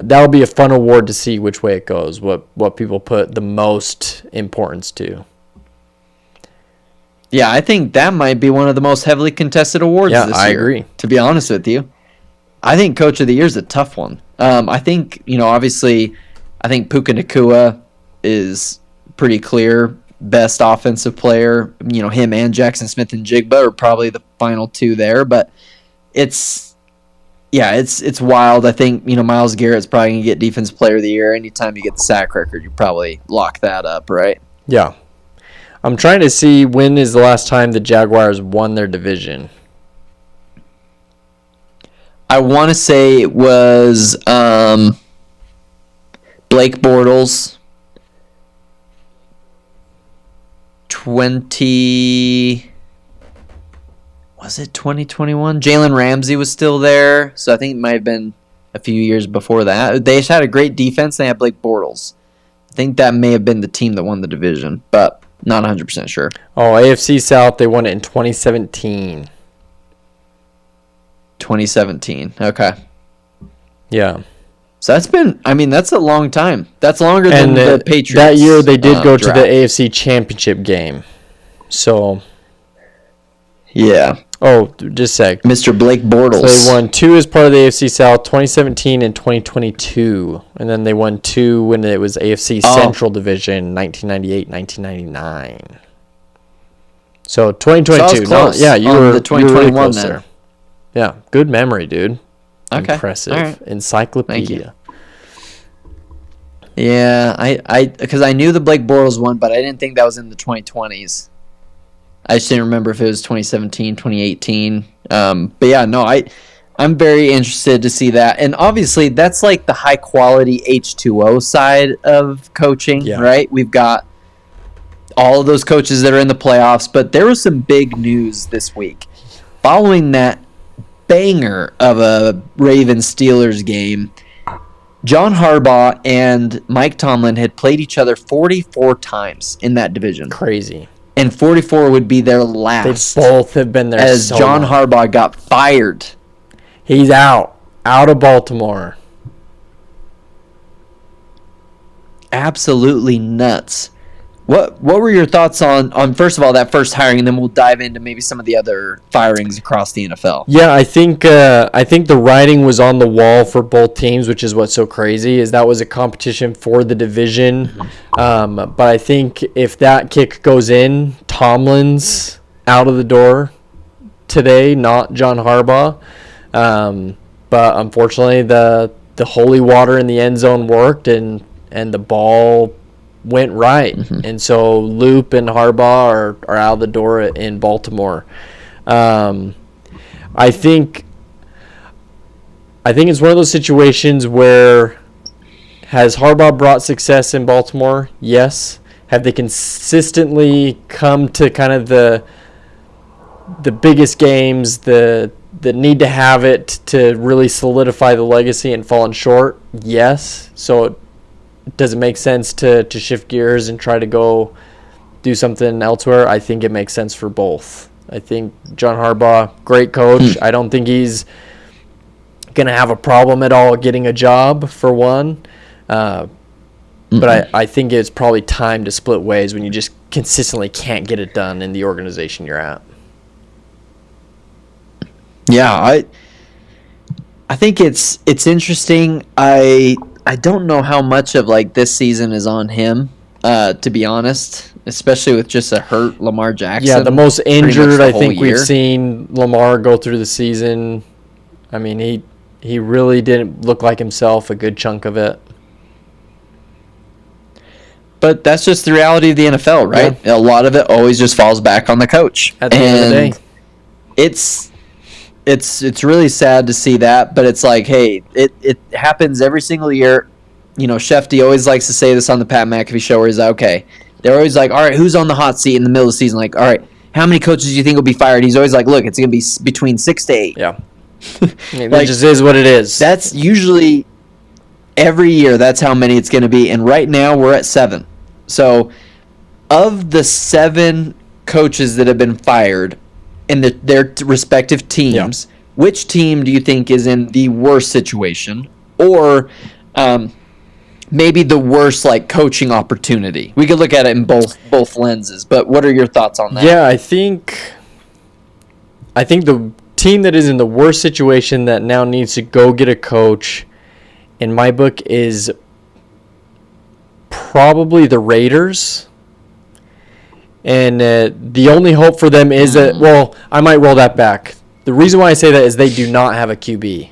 That'll be a fun award to see which way it goes, what people put the most importance to. Yeah, I think that might be one of the most heavily contested awards this year. I agree. To be honest with you, I think Coach of the Year is a tough one. I think, obviously, I think Puka Nacua is pretty clear best offensive player. Him and Jackson Smith and Jigba are probably the final 2 there, but it's wild. I think, Myles Garrett's probably going to get Defensive Player of the Year. Anytime you get the sack record, you probably lock that up, right? Yeah. I'm trying to see when is the last time the Jaguars won their division. I want to say it was Blake Bortles. 2021? Jalen Ramsey was still there, so I think it might have been a few years before that. They just had a great defense. They had Blake Bortles. I think that may have been the team that won the division, but not 100% sure. Oh, AFC South, they won it in 2017. 2017, okay. Yeah. So that's a long time. That's longer than the Patriots. That year they did go to the AFC Championship game. So. Yeah. Oh, just a sec. Mr. Blake Bortles. So they won 2 as part of the AFC South, 2017 and 2022. And then they won 2 when it was AFC Central Division, 1998, 1999. So 2022. So you were the 2021 really close then. there. Yeah, good memory, dude. Okay. Impressive. All right. Encyclopedia. Yeah, because I knew the Blake Bortles one, but I didn't think that was in the 2020s. I just didn't remember if it was 2017, 2018. But yeah, no, I'm very interested to see that. And obviously, that's like the high-quality H2O side of coaching, right? We've got all of those coaches that are in the playoffs, but there was some big news this week. Following that banger of a Ravens-Steelers game. John Harbaugh and Mike Tomlin had played each other 44 times in that division. Crazy. And 44 would be their last. They both have been there as so John long. Harbaugh got fired. He's out of Baltimore. Absolutely nuts. What were your thoughts on first of all that first hiring, and then we'll dive into maybe some of the other firings across the NFL? Yeah, I think the writing was on the wall for both teams, which is what's so crazy is that was a competition for the division. But I think if that kick goes in, Tomlin's out of the door today, not John Harbaugh. But unfortunately, the holy water in the end zone worked, and the ball went right. And so Loop and Harbaugh are out of the door in Baltimore. I think it's one of those situations where, has Harbaugh brought success in Baltimore? Yes. Have they consistently come to kind of the biggest games, the need to have it to really solidify the legacy and fallen short? Yes. So does it make sense to shift gears and try to go do something elsewhere? I think it makes sense for both. I think John Harbaugh, great coach. I don't think he's going to have a problem at all getting a job, for one. But I think it's probably time to split ways when you just consistently can't get it done in the organization you're at. Yeah, I think it's interesting. I don't know how much of like this season is on him, to be honest, especially with just a hurt Lamar Jackson. Yeah, the most injured I think year. we've seen Lamar go through the season. I mean, he really didn't look like himself a good chunk of it. But that's just the reality of the NFL, right? Yeah. A lot of it always just falls back on the coach. At the end of the day. It's really sad to see that, but it's like, hey, it happens every single year. You know, Shefty always likes to say this on the Pat McAfee show, where he's like, okay, they're always like, all right, who's on the hot seat in the middle of the season? Like, all right, how many coaches do you think will be fired? He's always like, look, it's going to be between 6 to 8. Yeah. It just is what it is. That's usually every year, that's how many it's going to be. And right now we're at 7. So of the 7 coaches that have been fired in their respective teams, which team do you think is in the worst situation, or maybe the worst like coaching opportunity? We could look at it in both lenses, but what are your thoughts on that? Yeah, I think the team that is in the worst situation that now needs to go get a coach, in my book, is probably the Raiders. And the only hope for them is that, well, I might roll that back. The reason why I say that is they do not have a QB.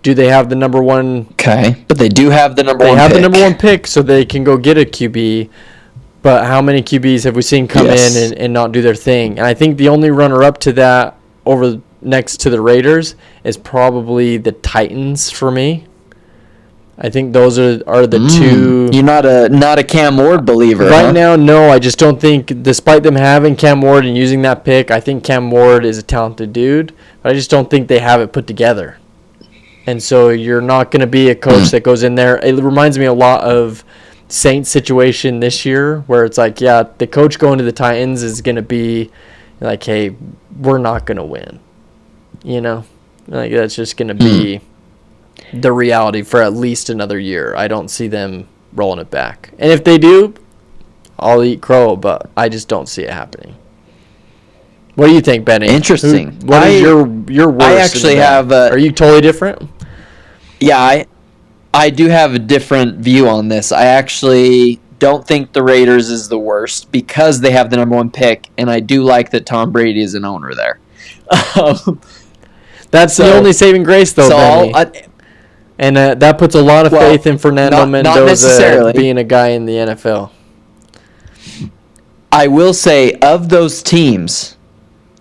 Do they have the number one? Okay, but they do have the number one pick. They have the number one pick, so they can go get a QB. But how many QBs have we seen come in and not do their thing? And I think the only runner-up to that over next to the Raiders is probably the Titans for me. I think those are the two. You're not a Cam Ward believer, right now. No, I just don't think, despite them having Cam Ward and using that pick, I think Cam Ward is a talented dude, but I just don't think they have it put together. And so you're not going to be a coach that goes in there. It reminds me a lot of Saints situation this year, where it's like, yeah, the coach going to the Titans is going to be like, hey, we're not going to win. You know, like that's just going to be the reality for at least another year. I don't see them rolling it back. And if they do, I'll eat crow, but I just don't see it happening. What do you think, Benny? Interesting. What is your worst? I actually have are you totally different? Yeah, I do have a different view on this. I actually don't think the Raiders is the worst because they have the number one pick, and I do like that Tom Brady is an owner there. That's the only saving grace, though, Benny. And that puts a lot of faith in Fernando Mendoza being a guy in the NFL. I will say, of those teams,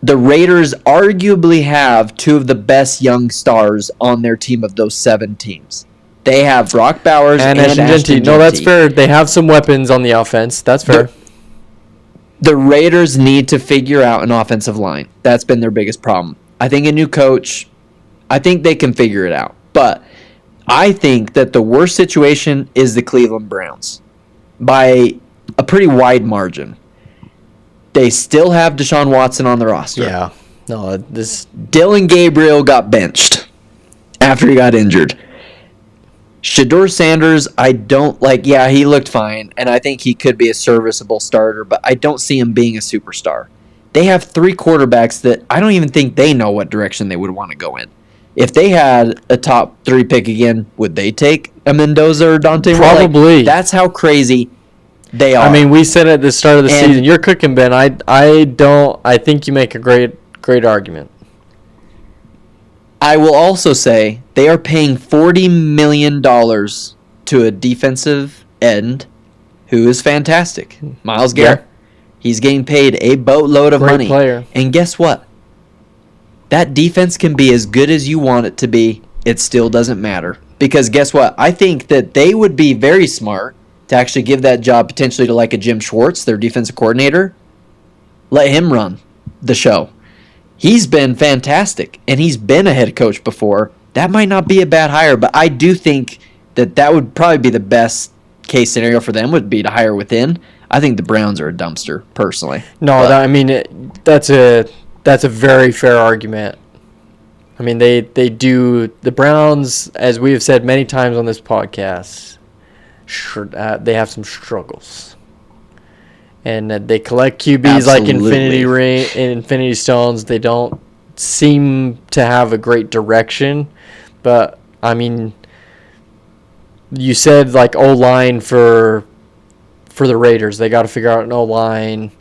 the Raiders arguably have 2 of the best young stars on their team of those 7 teams. They have Brock Bowers and Ashton Jeanty. No, that's fair. They have some weapons on the offense. That's fair. The Raiders need to figure out an offensive line. That's been their biggest problem. I think a new coach, I think they can figure it out. But I think that the worst situation is the Cleveland Browns by a pretty wide margin. They still have Deshaun Watson on the roster. Yeah. No, this Dylan Gabriel got benched after he got injured. Shedeur Sanders, I don't like. Yeah, he looked fine, and I think he could be a serviceable starter, but I don't see him being a superstar. They have 3 quarterbacks that I don't even think they know what direction they would want to go in. If they had a top 3 pick again, would they take a Mendoza or Dante Moore? Probably. Like, that's how crazy they are. I mean, we said at the start of the season, you're cooking, Ben. I think you make a great argument. I will also say they are paying $40 million to a defensive end who is fantastic. Myles Garrett. Yeah. He's getting paid a boatload of Great money. player. And guess what? That defense can be as good as you want it to be. It still doesn't matter. Because guess what? I think that they would be very smart to actually give that job potentially to like a Jim Schwartz, their defensive coordinator. Let him run the show. He's been fantastic, and he's been a head coach before. That might not be a bad hire, but I do think that would probably be the best case scenario for them would be to hire within. I think the Browns are a dumpster, personally. No, that's a very fair argument. I mean, they do the Browns, as we have said many times on this podcast. They have some struggles, and they collect QBs like Infinity Stones. They don't seem to have a great direction, but I mean, you said like O-line for the Raiders. They got to figure out an O-line.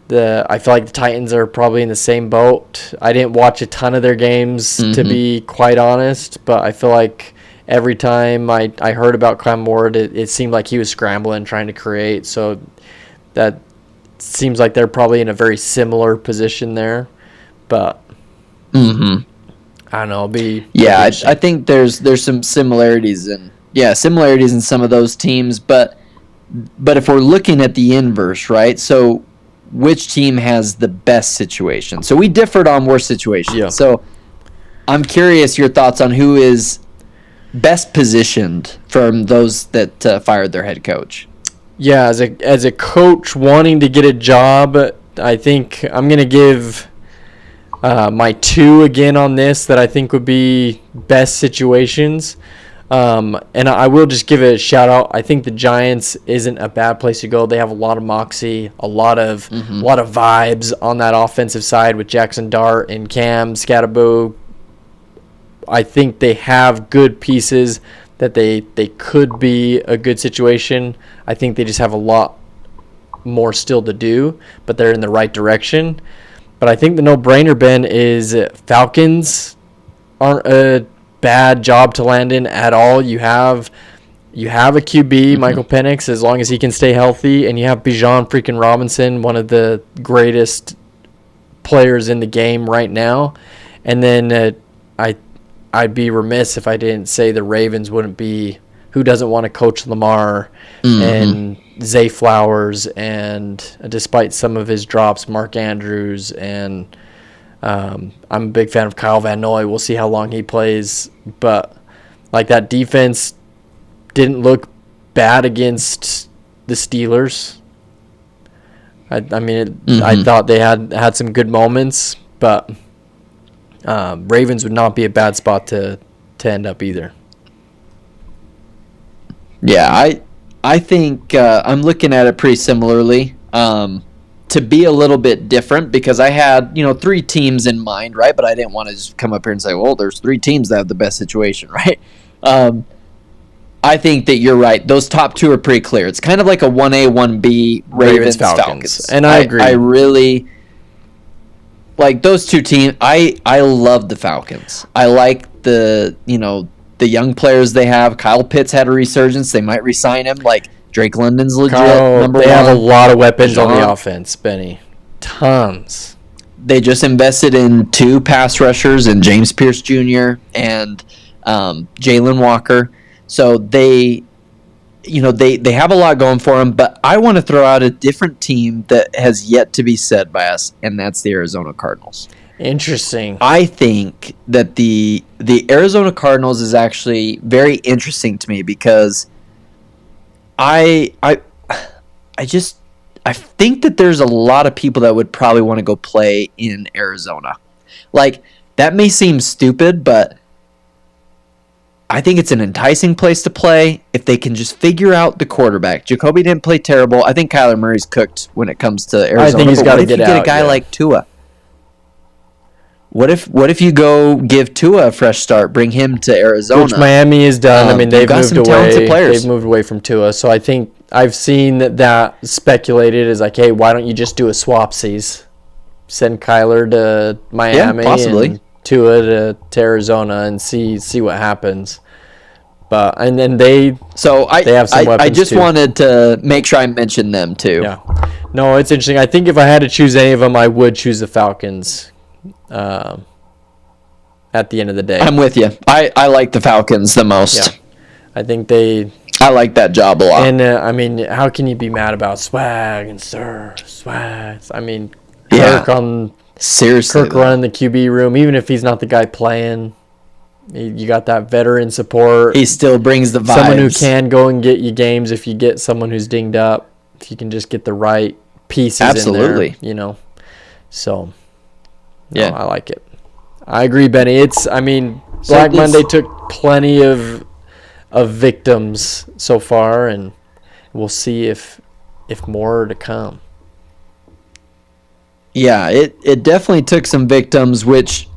I feel like the Titans are probably in the same boat. I didn't watch a ton of their games, to be quite honest, but I feel like every time I heard about Clem Ward, it seemed like he was scrambling, trying to create. So that seems like they're probably in a very similar position there. But I don't know. I think there's some similarities in some of those teams. But if we're looking at the inverse, right? So which team has the best situation? So we differed on worst situation. Yeah. So I'm curious your thoughts on who is best positioned from those that fired their head coach. Yeah, as a coach wanting to get a job, I think I'm going to give my 2 again on this that I think would be best situations. And I will just give it a shout out. I think the Giants isn't a bad place to go. They have a lot of moxie, a lot of vibes on that offensive side with Jackson Dart and Cam Scatterbo. I think they have good pieces that they could be a good situation. I think they just have a lot more still to do, but they're in the right direction. But I think the no-brainer, Ben, is Falcons aren't a bad job to land in at all. You have a QB, Michael Penix, as long as he can stay healthy, and you have Bijan freaking Robinson, one of the greatest players in the game right now. And then I'd be remiss if I didn't say the Ravens wouldn't be. Who doesn't want to coach Lamar and Zay Flowers, and despite some of his drops, Mark Andrews, and I'm a big fan of Kyle Van Noy. We'll see how long he plays, but like that defense didn't look bad against the Steelers. I thought they had some good moments, but Ravens would not be a bad spot to end up either. Yeah, I think I'm looking at it pretty similarly. To be a little bit different, because I had 3 teams in mind, right? But I didn't want to just come up here and say, well, there's 3 teams that have the best situation, right? I think that you're right. Those top 2 are pretty clear. It's kind of like a 1A, 1B Ravens Falcons. And I agree. I really like those 2 teams. I love the Falcons. I like the young players they have. Kyle Pitts had a resurgence. They might re-sign him. Like Drake London's legit. Number 1. They have a lot of weapons on the offense, Benny. Tons. They just invested in 2 pass rushers, and James Pierce Jr. and Jalen Walker. So they have a lot going for them. But I want to throw out a different team that has yet to be said by us, and that's the Arizona Cardinals. Interesting. I think that the Arizona Cardinals is actually very interesting to me because I think that there's a lot of people that would probably want to go play in Arizona. Like, that may seem stupid, but I think it's an enticing place to play if they can just figure out the quarterback. Jacoby didn't play terrible. I think Kyler Murray's cooked when it comes to Arizona. I think he's got to get out. What if you get a guy like Tua? What if you go give Tua a fresh start, bring him to Arizona? Which Miami has done. I mean, they've moved away. Players. They've moved away from Tua. So I think I've seen that speculated as like, hey, why don't you just do a swapsies? Send Kyler to Miami and Tua to Arizona and see what happens. And then they have some weapons I just too. wanted to make sure I mentioned them too. Yeah. No, it's interesting. I think if I had to choose any of them, I would choose the Falcons. At the end of the day, I'm with you. I like the Falcons the most. Yeah. I think I like that job a lot. And I mean, how can you be mad about swag and swag? I mean, Kirk running the QB room, even if he's not the guy playing. You got that veteran support. He still brings the vibes. Someone who can go and get you games if you get someone who's dinged up. If you can just get the right pieces in there, So, yeah, I like it. I agree, Benny. Black Monday took plenty of victims so far, and we'll see if more are to come. Yeah, it definitely took some victims, which,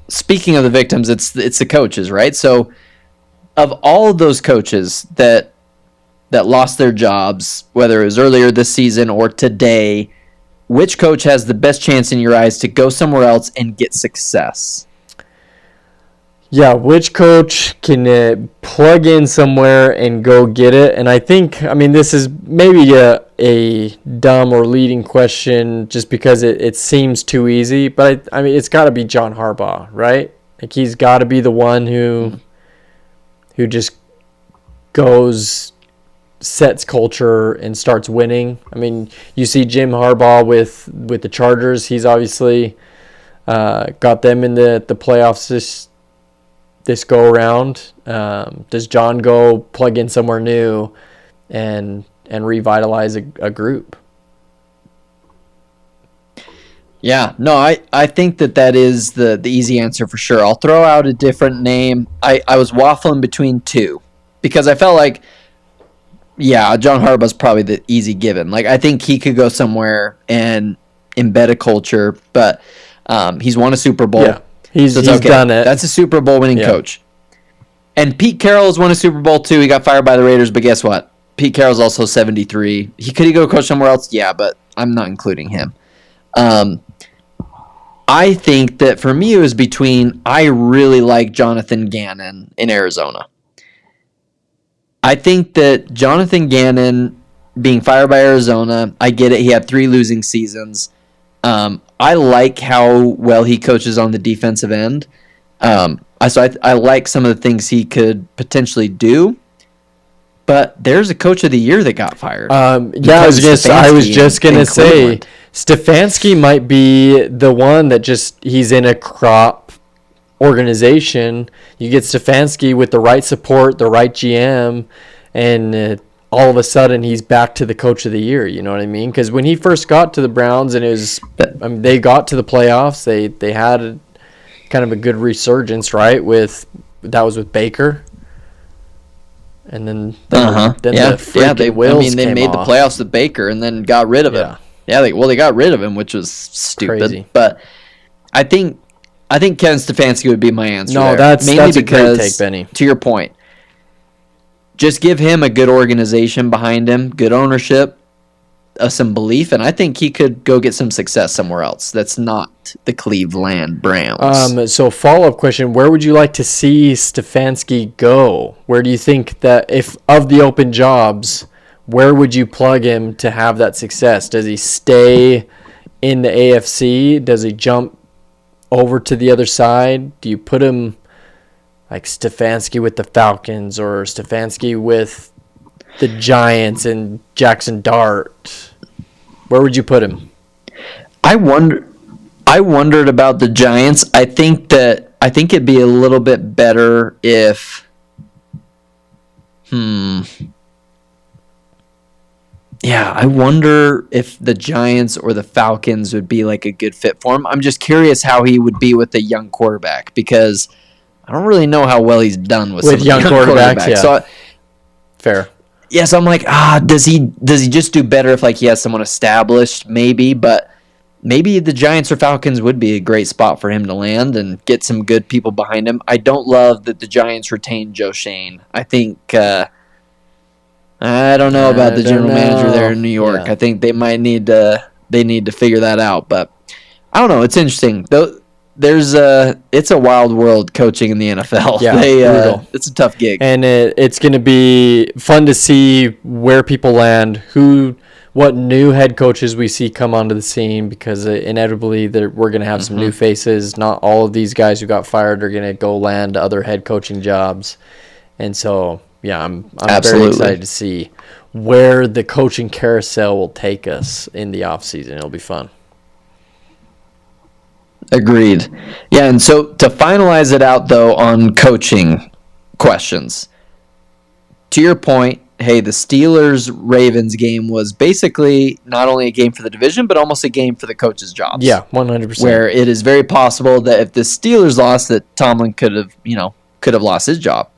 speaking of the victims, it's the coaches, right? So of all of those coaches that lost their jobs, whether it was earlier this season or today, which coach has the best chance in your eyes to go somewhere else and get success? Yeah, which coach can plug in somewhere and go get it? And I think, this is maybe a dumb or leading question just because it seems too easy. But, it's got to be John Harbaugh, right? Like, he's got to be the one who just goes, sets culture, and starts winning. You see Jim Harbaugh with the Chargers. He's obviously got them in the playoffs this go around. Does John go plug in somewhere new and revitalize a group? Yeah, no, I think that is the easy answer for sure. I'll throw out a different name. I was waffling between two because I felt like, yeah, John Harbaugh's probably the easy given. Like, I think he could go somewhere and embed a culture, but he's won a Super Bowl. Yeah. He's done it. That's a Super Bowl winning coach. And Pete Carroll has won a Super Bowl too. He got fired by the Raiders, but guess what? Pete Carroll's also 73. Could he go coach somewhere else? Yeah, but I'm not including him. I think that for me it was between, I really like Jonathan Gannon in Arizona. I think that Jonathan Gannon being fired by Arizona, I get it. He had 3 losing seasons. I like how well he coaches on the defensive end. So I like some of the things he could potentially do. But there's a coach of the year that got fired. I was just gonna say Stefanski might be the one that he's in a crop organization. You get Stefanski with the right support, the right GM, and all of a sudden he's back to the coach of the year. You know what I mean? Because when he first got to the Browns and they got to the playoffs, they had kind of a good resurgence, right? That was with Baker. And then they made the playoffs with Baker and then got rid of him. Yeah, they got rid of him, which was stupid. Crazy. But I think Kevin Stefanski would be my answer. No, that's a great take, Benny. To your point, just give him a good organization behind him, good ownership, some belief, and I think he could go get some success somewhere else. That's not the Cleveland Browns. So follow-up question, where would you like to see Stefanski go? Where do you think that, if of the open jobs, where would you plug him to have that success? Does he stay in the AFC? Does he jump over to the other side? Do you put him like Stefanski with the Falcons or Stefanski with the Giants and Jackson Dart? Where would you put him? I wonder I wondered about the Giants. I think it'd be a little bit better if Yeah, I wonder if the Giants or the Falcons would be like a good fit for him. I'm just curious how he would be with a young quarterback because I don't really know how well he's done with young quarterbacks. Yeah. So, fair. Yeah, so I'm like, does he just do better if like he has someone established? Maybe, but maybe the Giants or Falcons would be a great spot for him to land and get some good people behind him. I don't love that the Giants retained Joe Shane. I think I don't know about the general manager there in New York. Yeah. I think they might need to figure that out. But I don't know. It's interesting. It's a wild world coaching in the NFL. Yeah, it's a tough gig. And it's going to be fun to see where people land, what new head coaches we see come onto the scene, because inevitably we're going to have some new faces. Not all of these guys who got fired are going to go land other head coaching jobs. And so... yeah, I'm very excited to see where the coaching carousel will take us in the offseason. It'll be fun. Agreed. Yeah, and so to finalize it out, though, on coaching questions, to your point, hey, the Steelers-Ravens game was basically not only a game for the division, but almost a game for the coaches' jobs. Yeah, 100%. Where it is very possible that if the Steelers lost, that Tomlin could have lost his job.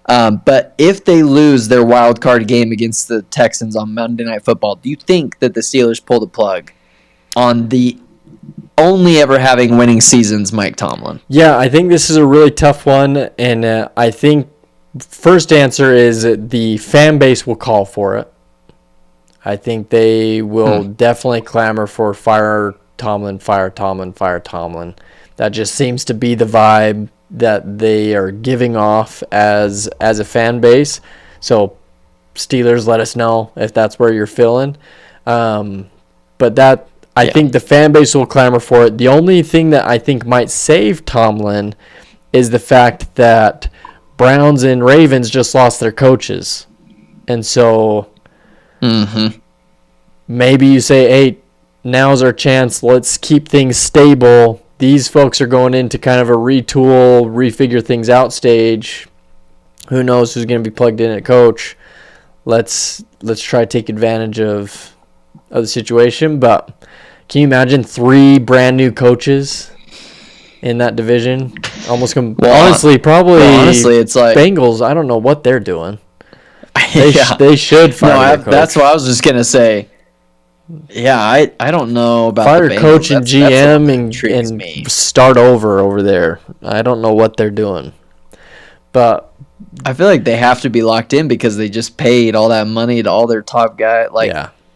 But if they lose their wild card game against the Texans on Monday Night Football, do you think that the Steelers pull the plug on the only ever having winning seasons Mike Tomlin? Yeah, I think this is a really tough one, and I think first answer is the fan base will call for it. I think they will definitely clamor for fire Tomlin, fire Tomlin, fire Tomlin. That just seems to be the vibe that they are giving off as a fan base. So Steelers, let us know if that's where you're feeling. But that I think the fan base will clamor for it. The only thing that I think might save Tomlin is the fact that Browns and Ravens just lost their coaches. And so maybe you say, hey, now's our chance. Let's keep things stable. These folks are going into kind of a retool, refigure things out stage. Who knows who's going to be plugged in at coach? Let's try to take advantage of the situation. But can you imagine 3 brand new coaches in that division? Honestly, it's like Bengals. I don't know what they're doing. They should fire their coach. That's what I was just gonna say. Yeah, I don't know about fire the Bengals. Coach and GM and start over there. I don't know what they're doing, but I feel like they have to be locked in because they just paid all that money to all their top guys.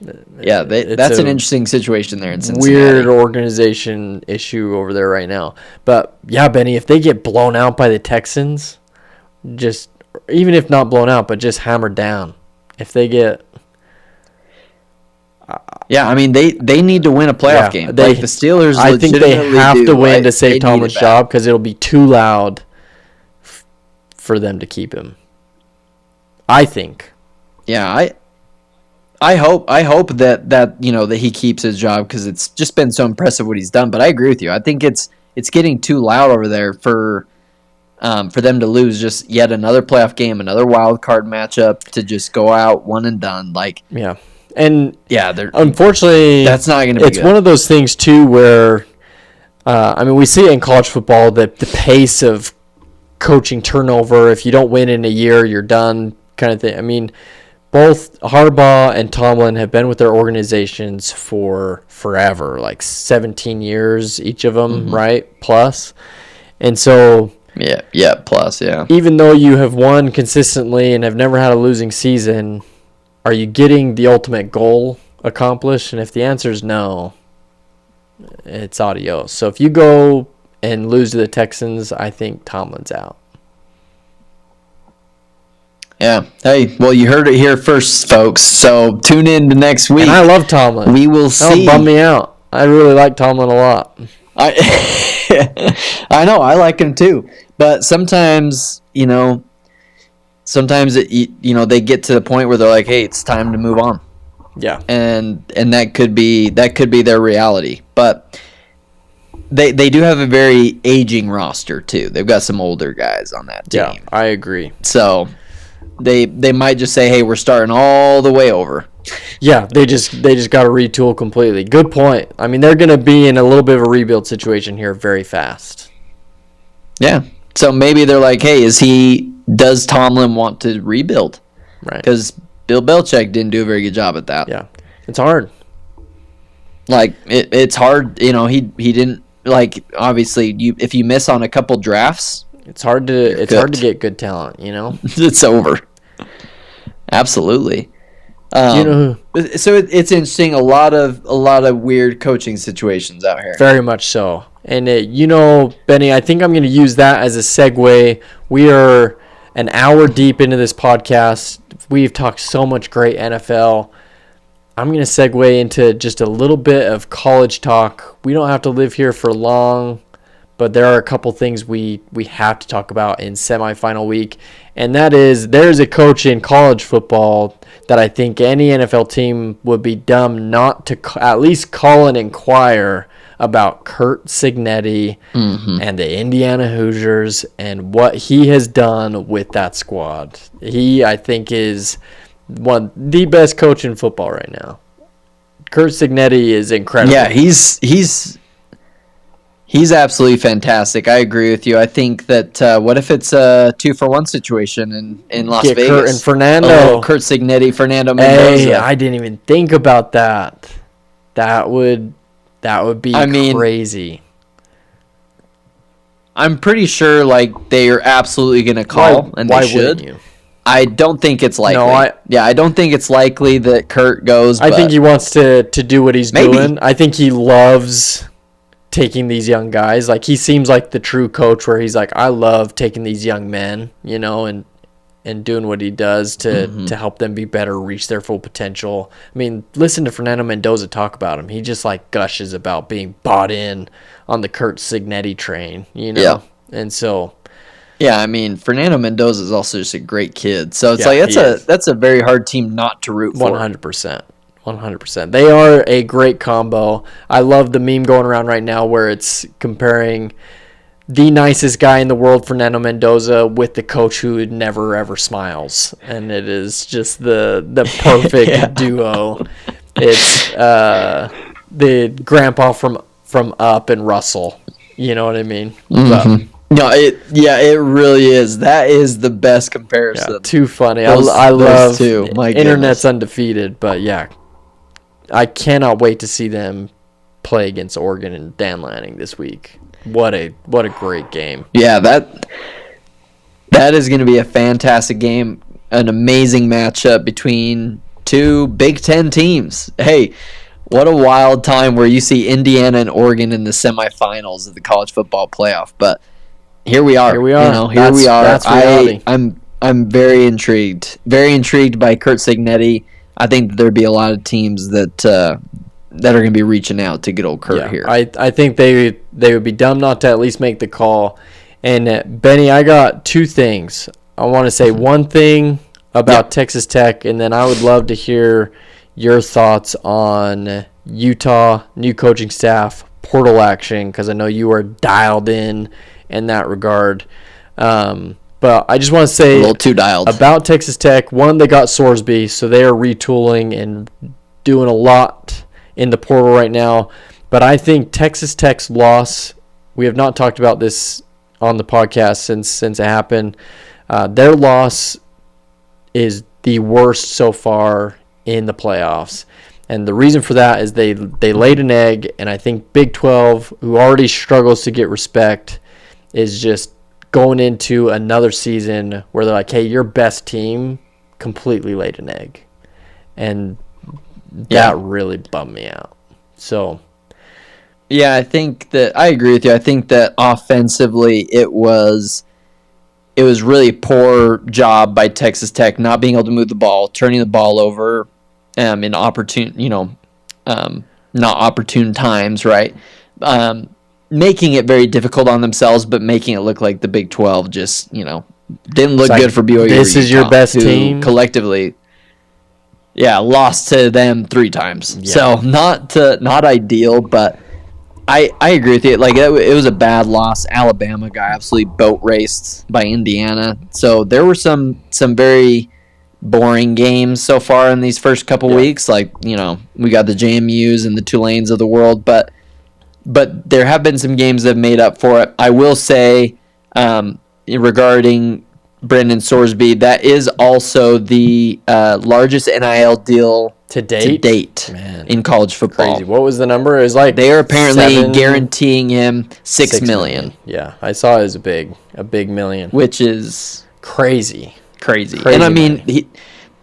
That's an interesting situation there in Cincinnati. Weird organization issue over there right now. But yeah, Benny, if they get blown out by the Texans, just even if not blown out, but just hammered down, if they get. Yeah, I mean they need to win a playoff game. The Steelers, I think they have to win to save Tomlin's job because it'll be too loud for them to keep him. I think. Yeah, I hope that that he keeps his job because it's just been so impressive what he's done. But I agree with you. I think it's getting too loud over there for them to lose just yet another playoff game, another wild card matchup to just go out one and done. And unfortunately, that's not going to be good. It's one of those things, too, where, we see it in college football, that the pace of coaching turnover, if you don't win in a year, you're done kind of thing. Both Harbaugh and Tomlin have been with their organizations for forever, like 17 years, each of them, right? Plus. And so... Yeah, plus, yeah. Even though you have won consistently and have never had a losing season... Are you getting the ultimate goal accomplished? And if the answer is no, it's adios. So if you go and lose to the Texans, I think Tomlin's out. Yeah. Hey, well, you heard it here first, folks. So tune in to next week. And I love Tomlin. We will see. Don't bum me out. I really like Tomlin a lot. I know. I like him too. But sometimes, they get to the point where they're like, "Hey, it's time to move on." Yeah, and that could be their reality. But they do have a very aging roster too. They've got some older guys on that team. Yeah, I agree. So they might just say, "Hey, we're starting all the way over." Yeah, they just got to retool completely. Good point. I mean, they're going to be in a little bit of a rebuild situation here very fast. Yeah. So maybe they're like, "Hey, does Tomlin want to rebuild?" Right. Because Bill Belichick didn't do a very good job at that. Yeah, it's hard. Like it's hard. He didn't like. Obviously, if you miss on a couple drafts, it's hard to get good talent. It's over. Absolutely. So it's interesting. A lot of weird coaching situations out here. Very much so. And Benny, I think I'm going to use that as a segue. We are an hour deep into this podcast. We've talked so much great NFL. I'm going to segue into just a little bit of college talk. We don't have to live here for long, but there are a couple things we have to talk about in semifinal week. And that is, there's a coach in college football that I think any NFL team would be dumb not to at least call and inquire about Curt Cignetti and the Indiana Hoosiers and what he has done with that squad. He, I think, is the best coach in football right now. Curt Cignetti is incredible. Yeah, he's absolutely fantastic. I agree with you. I think that what if it's a 2-for-1 situation in Las Vegas? Curt and Fernando. Curt Cignetti, Fernando Mendoza. Hey, I didn't even think about that. That would be crazy. I'm pretty sure they are absolutely going to call, and they should. Wouldn't you? I don't think it's likely. I don't think it's likely that Curt goes. I think he wants to do what he's doing. I think he loves taking these young guys. He seems like the true coach where he's like, I love taking these young men, and doing what he does to help them be better, reach their full potential. I mean, listen to Fernando Mendoza talk about him. He just gushes about being bought in on the Curt Cignetti train, Yeah. And so, yeah, I mean, Fernando Mendoza is also just a great kid. So it's that's a very hard team not to root for. 100%. 100%. They are a great combo. I love the meme going around right now where it's comparing the nicest guy in the world, Fernando Mendoza, with the coach who never ever smiles, and it is just the perfect duo. It's the grandpa from Up and Russell. You know what I mean? Mm-hmm. No, it really is. That is the best comparison. Yeah, too funny. I love two. My internet's undefeated, but yeah, I cannot wait to see them play against Oregon and Dan Lanning this week. What a great game. Yeah, that is going to be a fantastic game. An amazing matchup between two Big Ten teams. Hey, what a wild time where you see Indiana and Oregon in the semifinals of the college football playoff. But here we are. Here we are. That's reality. I'm very intrigued. Very intrigued by Curt Cignetti. I think that there'd be a lot of teams that are going to be reaching out to get old Curt here. I think they would be dumb not to at least make the call. And Benny, I got two things. I want to say one thing about Texas Tech, and then I would love to hear your thoughts on Utah, new coaching staff, portal action, because I know you are dialed in that regard. But I just want to say a little too dialed about Texas Tech. One, they got Sorsby, so they are retooling and doing a lot in the portal right now. But I think Texas Tech's loss, we have not talked about this on the podcast since it happened. Their loss is the worst so far in the playoffs. And the reason for that is they laid an egg, and I think Big 12, who already struggles to get respect, is just going into another season where they're like, hey, your best team completely laid an egg. And that really bummed me out. So, yeah, I think that I agree with you. I think that offensively it was really poor job by Texas Tech not being able to move the ball, turning the ball over in opportune, not opportune times, right? Making it very difficult on themselves, but making it look like the Big 12 just, didn't look good for BYU. This is your best team collectively. Yeah, lost to them 3 times. Yeah. So not ideal, but I agree with you. Like, it was a bad loss. Alabama got absolutely boat raced by Indiana. So there were some very boring games so far in these first couple weeks. Like, we got the JMUs and the Tulanes of the world, but there have been some games that have made up for it. I will say, regarding Brendan Sorsby, that is also the largest NIL deal to date in college football. Crazy. What was the number? It was like they are apparently guaranteeing him $6 million. Yeah, I saw it was a big million, which is crazy. And I mean,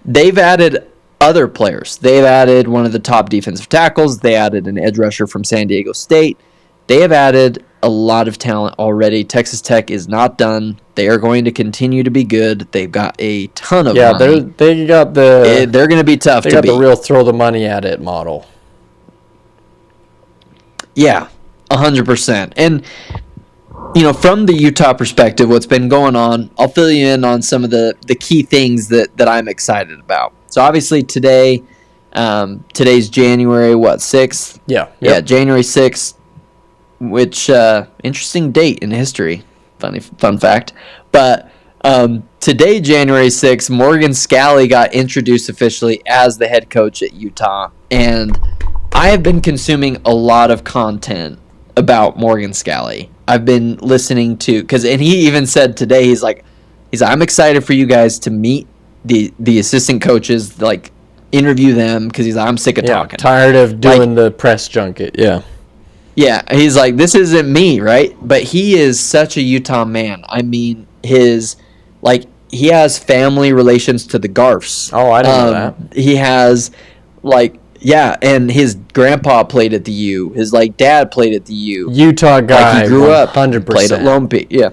they've added other players. They've added one of the top defensive tackles. They added an edge rusher from San Diego State. They have added a lot of talent already. Texas Tech is not done. They are going to continue to be good. They've got a ton of money. They got they're going to be tough to beat. They got the real throw the money at it model. Yeah, 100%. And from the Utah perspective, what's been going on, I'll fill you in on some of the key things that I'm excited about. So obviously today's January 6th? Yeah. Yeah, January 6th, which interesting date in history. Fun fact. But today, January 6th, Morgan Scalley got introduced officially as the head coach at Utah. And I have been consuming a lot of content about Morgan Scalley. I've been listening to, and he even said today, he's like, I'm excited for you guys to meet the assistant coaches, like interview them, because I'm sick of talking. Tired of doing the press junket. Yeah. Yeah, he's like, this isn't me, right? But he is such a Utah man. I mean, he has family relations to the Garfs. Oh, I didn't know that. He has, and his grandpa played at the U. His, dad played at the U. Utah guy, he grew up, 100%. Played at Lone Peak, yeah.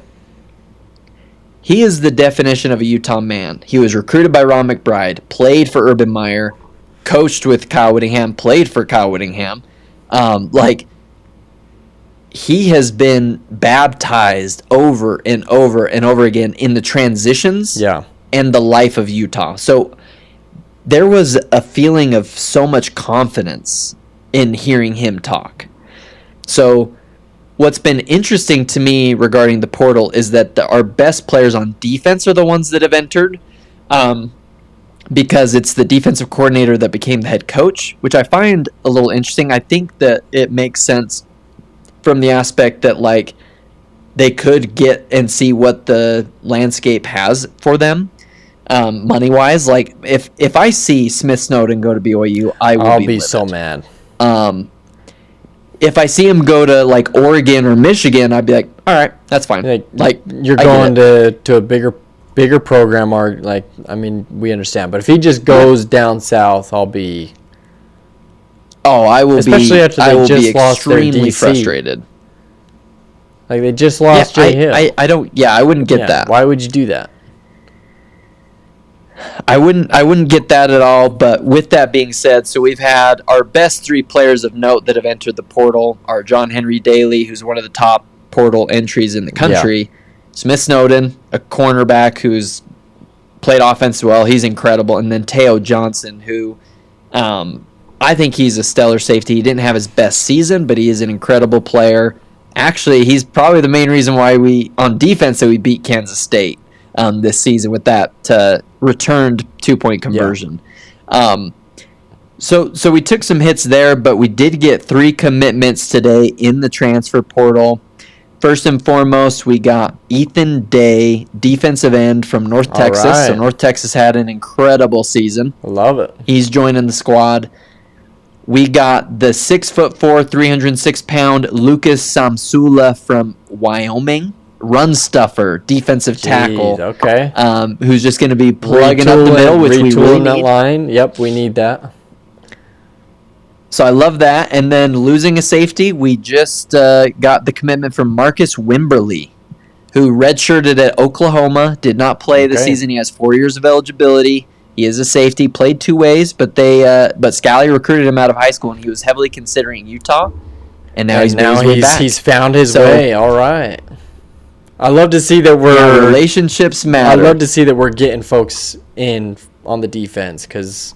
He is the definition of a Utah man. He was recruited by Ron McBride, played for Urban Meyer, coached with Kyle Whittingham, played for Kyle Whittingham. He has been baptized over and over and over again in the transitions and the life of Utah. So there was a feeling of so much confidence in hearing him talk. So what's been interesting to me regarding the portal is that our best players on defense are the ones that have entered, because it's the defensive coordinator that became the head coach, which I find a little interesting. I think that it makes sense from the aspect that they could get and see what the landscape has for them, money wise. If I see Smith Snowden go to BYU, I'll be so mad. If I see him go to Oregon or Michigan, I'd be like, all right, that's fine. You're going to a bigger program, or we understand. But if he just goes down south, I'll be. Oh, I will especially after they just lost extremely frustrated. They just lost Jay Hill. I don't. Yeah, I wouldn't get that. Why would you do that? I wouldn't get that at all. But with that being said, so we've had our best three players of note that have entered the portal are John Henry Daly, who's one of the top portal entries in the country. Yeah. Smith Snowden, a cornerback who's played offense well. He's incredible. And then Teo Johnson, who I think he's a stellar safety. He didn't have his best season, but he is an incredible player. Actually, he's probably the main reason why on defense, we beat Kansas State this season with that returned 2-point conversion. Yeah. So we took some hits there, but we did get 3 commitments today in the transfer portal. First and foremost, we got Ethan Day, defensive end from North Texas. Right. So North Texas had an incredible season. I love it. He's joining the squad. We got the 6'4", 306-pound Lucas Samsula from Wyoming, run stuffer, defensive tackle. Okay. Who's just going to be plugging up the middle, which we really need. That line. Yep, we need that. So I love that. And then losing a safety, we just got the commitment from Marcus Wimberly, who redshirted at Oklahoma, did not play this season. He has 4 years of eligibility. He is a safety, played 2 ways, but Scalley recruited him out of high school, and he was heavily considering Utah. And now he's found his way. All right. I love to see that relationships matter. I love to see that we're getting folks in on the defense, because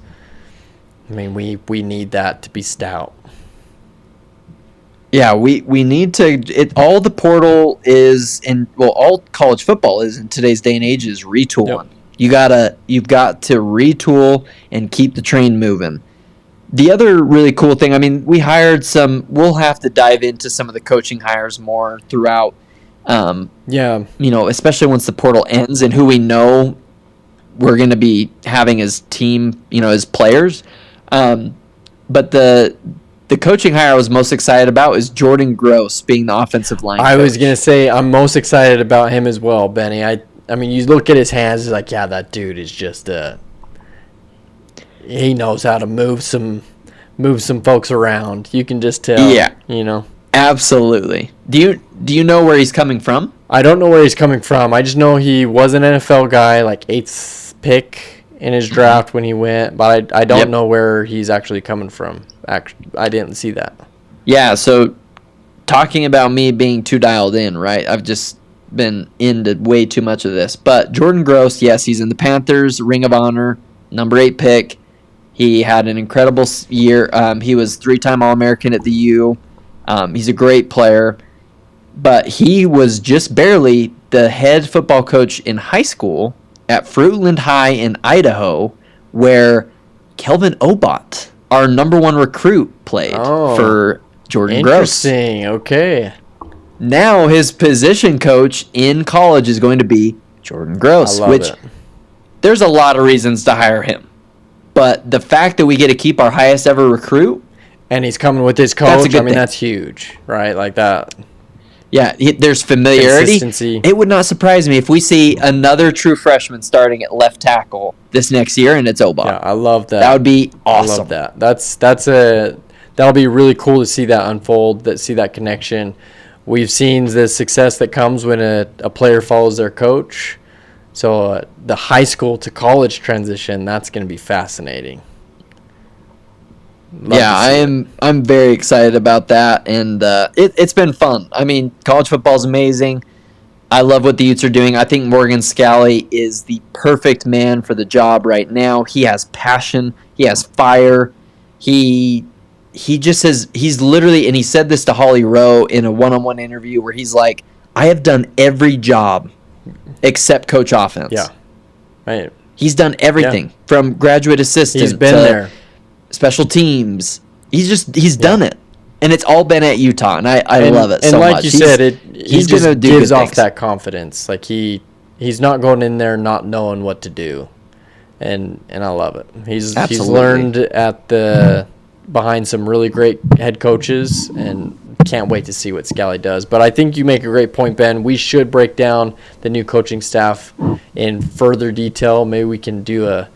we need that to be stout. Yeah, we need to. All the portal is all college football is in today's day and age is retooling. Yep. You've got to retool and keep the train moving. The other really cool thing, I mean, we hired some. We'll have to dive into some of the coaching hires more throughout. Especially once the portal ends and who we know we're going to be having as team, as players. But the coaching hire I was most excited about is Jordan Gross being the offensive line coach. I was going to say I'm most excited about him as well, Benny. I mean, you look at his hands, it's like, yeah, that dude is just he knows how to move some folks around. You can just tell. Yeah. Absolutely. Do you know where he's coming from? I don't know where he's coming from. I just know he was an NFL guy, like 8th pick in his draft when he went, but I don't know where he's actually coming from. I didn't see that. Yeah, so talking about me being too dialed in, right? I've just been into way too much of this. But Jordan Gross, yes, he's in the Panthers, Ring of Honor, number 8 pick. He had an incredible year. He was 3-time All-American at the U. He's a great player. But he was just barely the head football coach in high school at Fruitland High in Idaho, where Kelvin Obot, our number 1 recruit, played for Jordan Gross. Interesting. Okay. Now his position coach in college is going to be Jordan Gross, there's a lot of reasons to hire him. But the fact that we get to keep our highest ever recruit, and he's coming with his coach, that's huge, right? Like that. Yeah, there's familiarity. Consistency. It would not surprise me if we see another true freshman starting at left tackle this next year, and it's Obot. Yeah, I love that. That would be awesome. I love that. That'll be really cool to see that unfold, see that connection. We've seen the success that comes when a player follows their coach. So the high school to college transition, that's going to be fascinating. I'm very excited about that, and it's been fun. I mean, college football is amazing. I love what the Utes are doing. I think Morgan Scalley is the perfect man for the job right now. He has passion. He has fire. He just says, he's literally, and he said this to Holly Rowe in a one-on-one interview where he's like, I have done every job except coach offense. Yeah. Right. He's done everything from graduate assistant. He's been there. Special teams. He's done it. And it's all been at Utah, and I love it so much. And like you said, he just gives off that confidence. Like he's not going in there not knowing what to do. And I love it. He's learned behind some really great head coaches, and can't wait to see what Scally does. But I think you make a great point, Ben. We should break down the new coaching staff in further detail. Maybe we can do a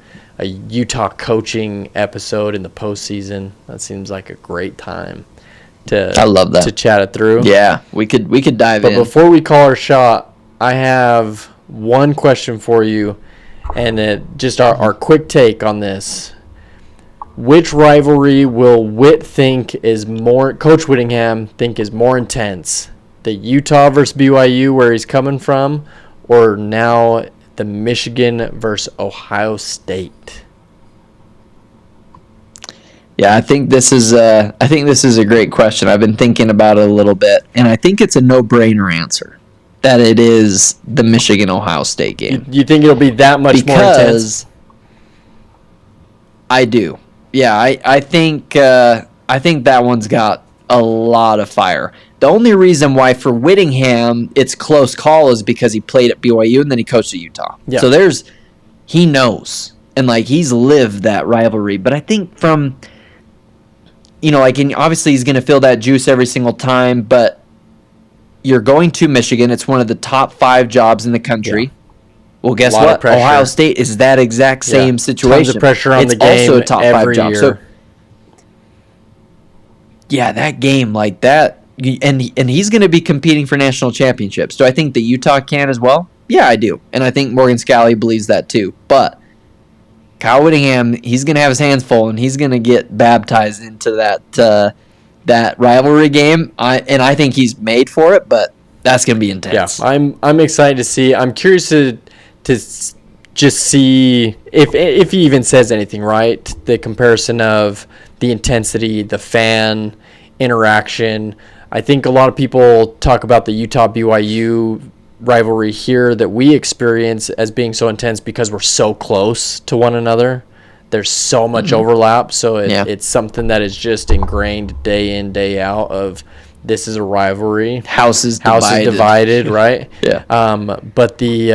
Utah coaching episode in the postseason. That seems like a great time I love that. To chat it through. Yeah, we could dive in. But before we call our shot, I have one question for you, and just our quick take on this. Which rivalry will Coach Whittingham think is more intense? The Utah versus BYU, where he's coming from, or now the Michigan versus Ohio State? Yeah, I think this is a great question. I've been thinking about it a little bit, and I think it's a no-brainer answer that it is the Michigan-Ohio State game. You think it'll be that much more intense? I do. Yeah, I think that one's got a lot of fire. The only reason why for Whittingham it's close call is because he played at BYU and then he coached at Utah. Yeah. So he knows, and he's lived that rivalry. But I think from obviously he's going to feel that juice every single time. But you're going to Michigan. It's one of the top 5 jobs in the country. Yeah. Well, guess what? Ohio State is that exact same situation. Tons of pressure on the game. It's also a top 5 job. Year. So, yeah, that game like that, and he's going to be competing for national championships. Do I think that Utah can as well? Yeah, I do, and I think Morgan Scalley believes that too. But Kyle Whittingham, he's going to have his hands full, and he's going to get baptized into that rivalry game. I think he's made for it, but that's going to be intense. Yeah, I'm excited to see. I'm curious to just see if he even says anything, right? The comparison of the intensity, the fan interaction, I think a lot of people talk about the Utah BYU rivalry here that we experience as being so intense because we're so close to one another. There's so much overlap, so it's something that is just ingrained day in, day out of this is a rivalry. House is divided, right? Yeah. But the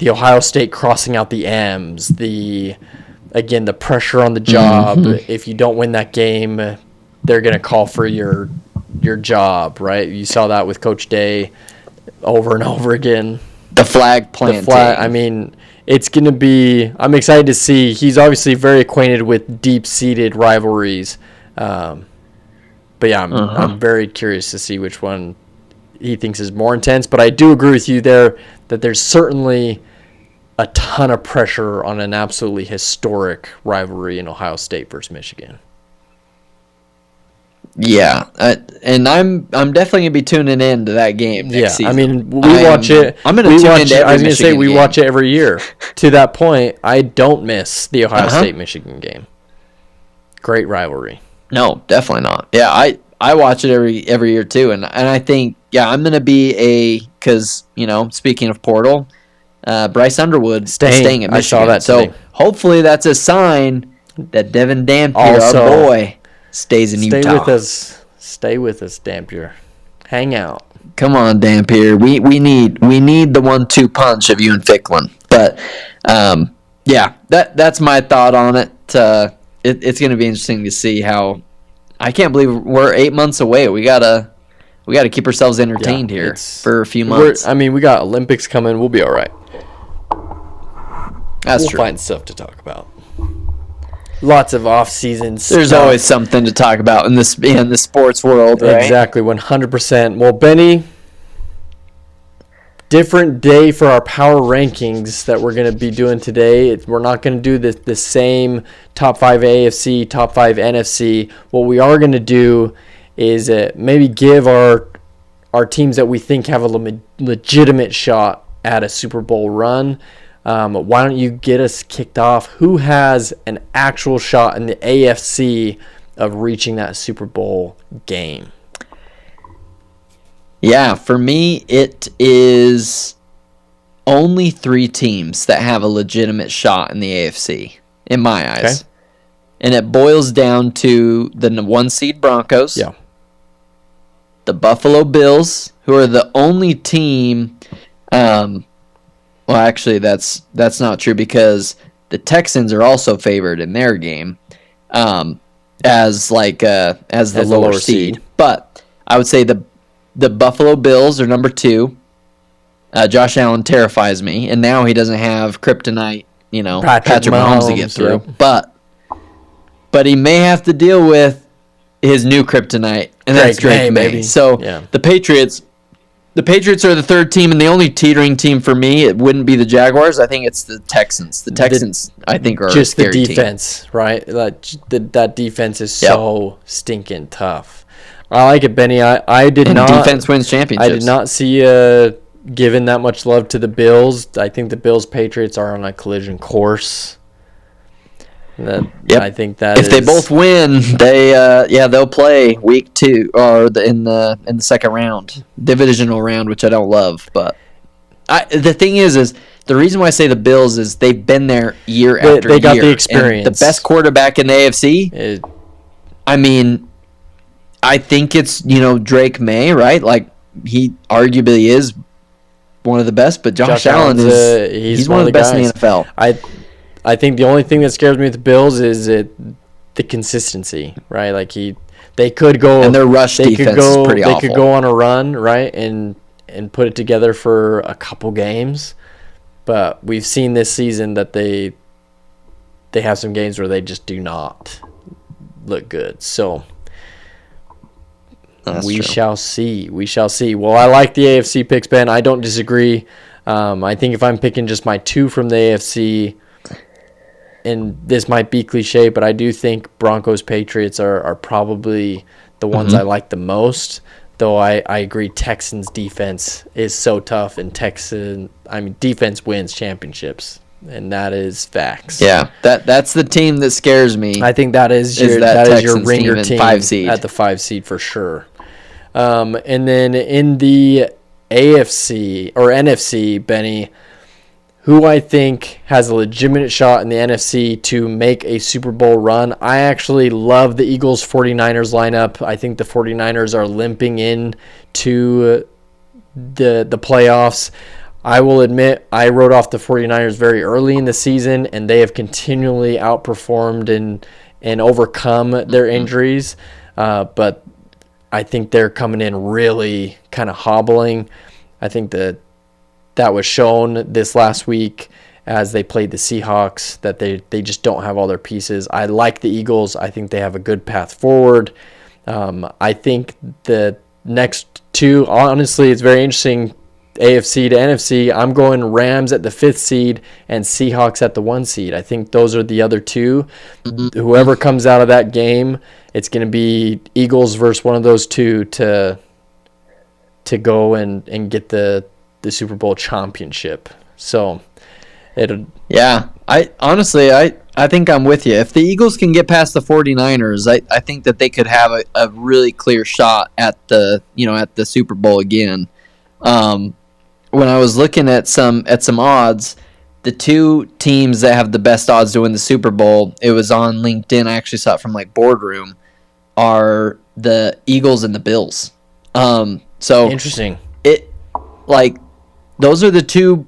Ohio State crossing out the M's, the pressure on the job. If you don't win that game, they're going to call for your job, right? You saw that with Coach Day over and over again. The flag planting. I mean, it's going to be – I'm excited to see. He's obviously very acquainted with deep-seated rivalries. But, yeah, I'm very curious to see which one he thinks is more intense. But I do agree with you there that there's certainly a ton of pressure on an absolutely historic rivalry in Ohio State versus Michigan. Yeah, and I'm definitely gonna be tuning in to that game next season. I mean, we watch it. I'm gonna tune into every I was gonna say we game. watch it every year. To that point, I don't miss the Ohio State Michigan game. Great rivalry. No, definitely not. Yeah, I watch it every year too, and I think I'm gonna be because speaking of portal, Bryce Underwood is staying at Michigan. I saw that today. So hopefully that's a sign that Devin Dampier, our boy, stays in Utah. Stay with us, Dampier. Hang out. Come on, Dampier. We need the 1-2 punch of you and Ficklin. But that's my thought on it. It's going to be interesting to see how. I can't believe we're 8 months away. We gotta keep ourselves entertained here for a few months. We got Olympics coming. We'll be all right. That's true. We'll find stuff to talk about. Lots of off-season stuff. There's always something to talk about in the sports world, right? Exactly, 100%. Well, Benny, different day for our power rankings that we're going to be doing today. We're not going to do the same top 5 AFC, top 5 NFC. What we are going to do is maybe give our teams that we think have a legitimate shot at a Super Bowl run. Why don't you get us kicked off? Who has an actual shot in the AFC of reaching that Super Bowl game? Yeah, for me, it is only 3 teams that have a legitimate shot in the AFC, in my eyes. Okay. And it boils down to the 1 seed Broncos, the Buffalo Bills, who are the only team... Well, actually, that's not true because the Texans are also favored in their game as the lower seed. But I would say the Buffalo Bills are number 2. Josh Allen terrifies me, and now he doesn't have kryptonite, Patrick Mahomes to get through. But he may have to deal with his new kryptonite, and that's Drake May. So the Patriots. The Patriots are the 3rd team, and the only teetering team for me, it wouldn't be the Jaguars. I think it's the Texans. The Texans, I think, are just a scary the defense, team. Right? That defense is so stinking tough. I like it, Benny. I did not. Defense wins championships. I did not see given that much love to the Bills. I think the Bills-Patriots are on a collision course. I think that if they both win, they'll play week 2 or in the second round, divisional round, which I don't love. But the thing is the reason why I say the Bills is they've been there year after year. They got the experience. And the best quarterback in the AFC. I think it's Drake May, right? Like he arguably is one of the best, but Josh Allen is he's one of the best in the NFL. I think the only thing that scares me with the Bills is the consistency, right? Like they could go and their rush defense is pretty awful. They could go on a run, right, and put it together for a couple games, but we've seen this season that they have some games where they just do not look good. So we shall see. We shall see. Well, I like the AFC picks, Ben. I don't disagree. I think if I'm picking just my 2 from the AFC. And this might be cliche, but I do think Broncos-Patriots are probably the ones I like the most, though I agree Texans' defense is so tough, and defense wins championships, and that is facts. Yeah, that's the team that scares me. I think that is your ringer team 5 seed. at the 5 seed for sure. And then in the AFC or NFC, Benny, who I think has a legitimate shot in the NFC to make a Super Bowl run. I actually love the Eagles 49ers lineup. I think the 49ers are limping in to the playoffs. I will admit I wrote off the 49ers very early in the season, and they have continually outperformed and overcome their injuries. But I think they're coming in really kind of hobbling. I think that was shown this last week as they played the Seahawks, that they just don't have all their pieces. I like the Eagles. I think they have a good path forward. I think the next two, honestly, it's very interesting, AFC to NFC. I'm going Rams at the 5th seed and Seahawks at the 1 seed. I think those are the other two. Whoever comes out of that game, it's going to be Eagles versus one of those two to go and get the Super Bowl championship. So I think I'm with you. If the Eagles can get past the 49ers, I think that they could have a really clear shot at the Super Bowl again. When I was looking at some odds, the two teams that have the best odds to win the Super Bowl, it was on LinkedIn, I actually saw it from like Boardroom, are the Eagles and the Bills. So interesting. Those are the two,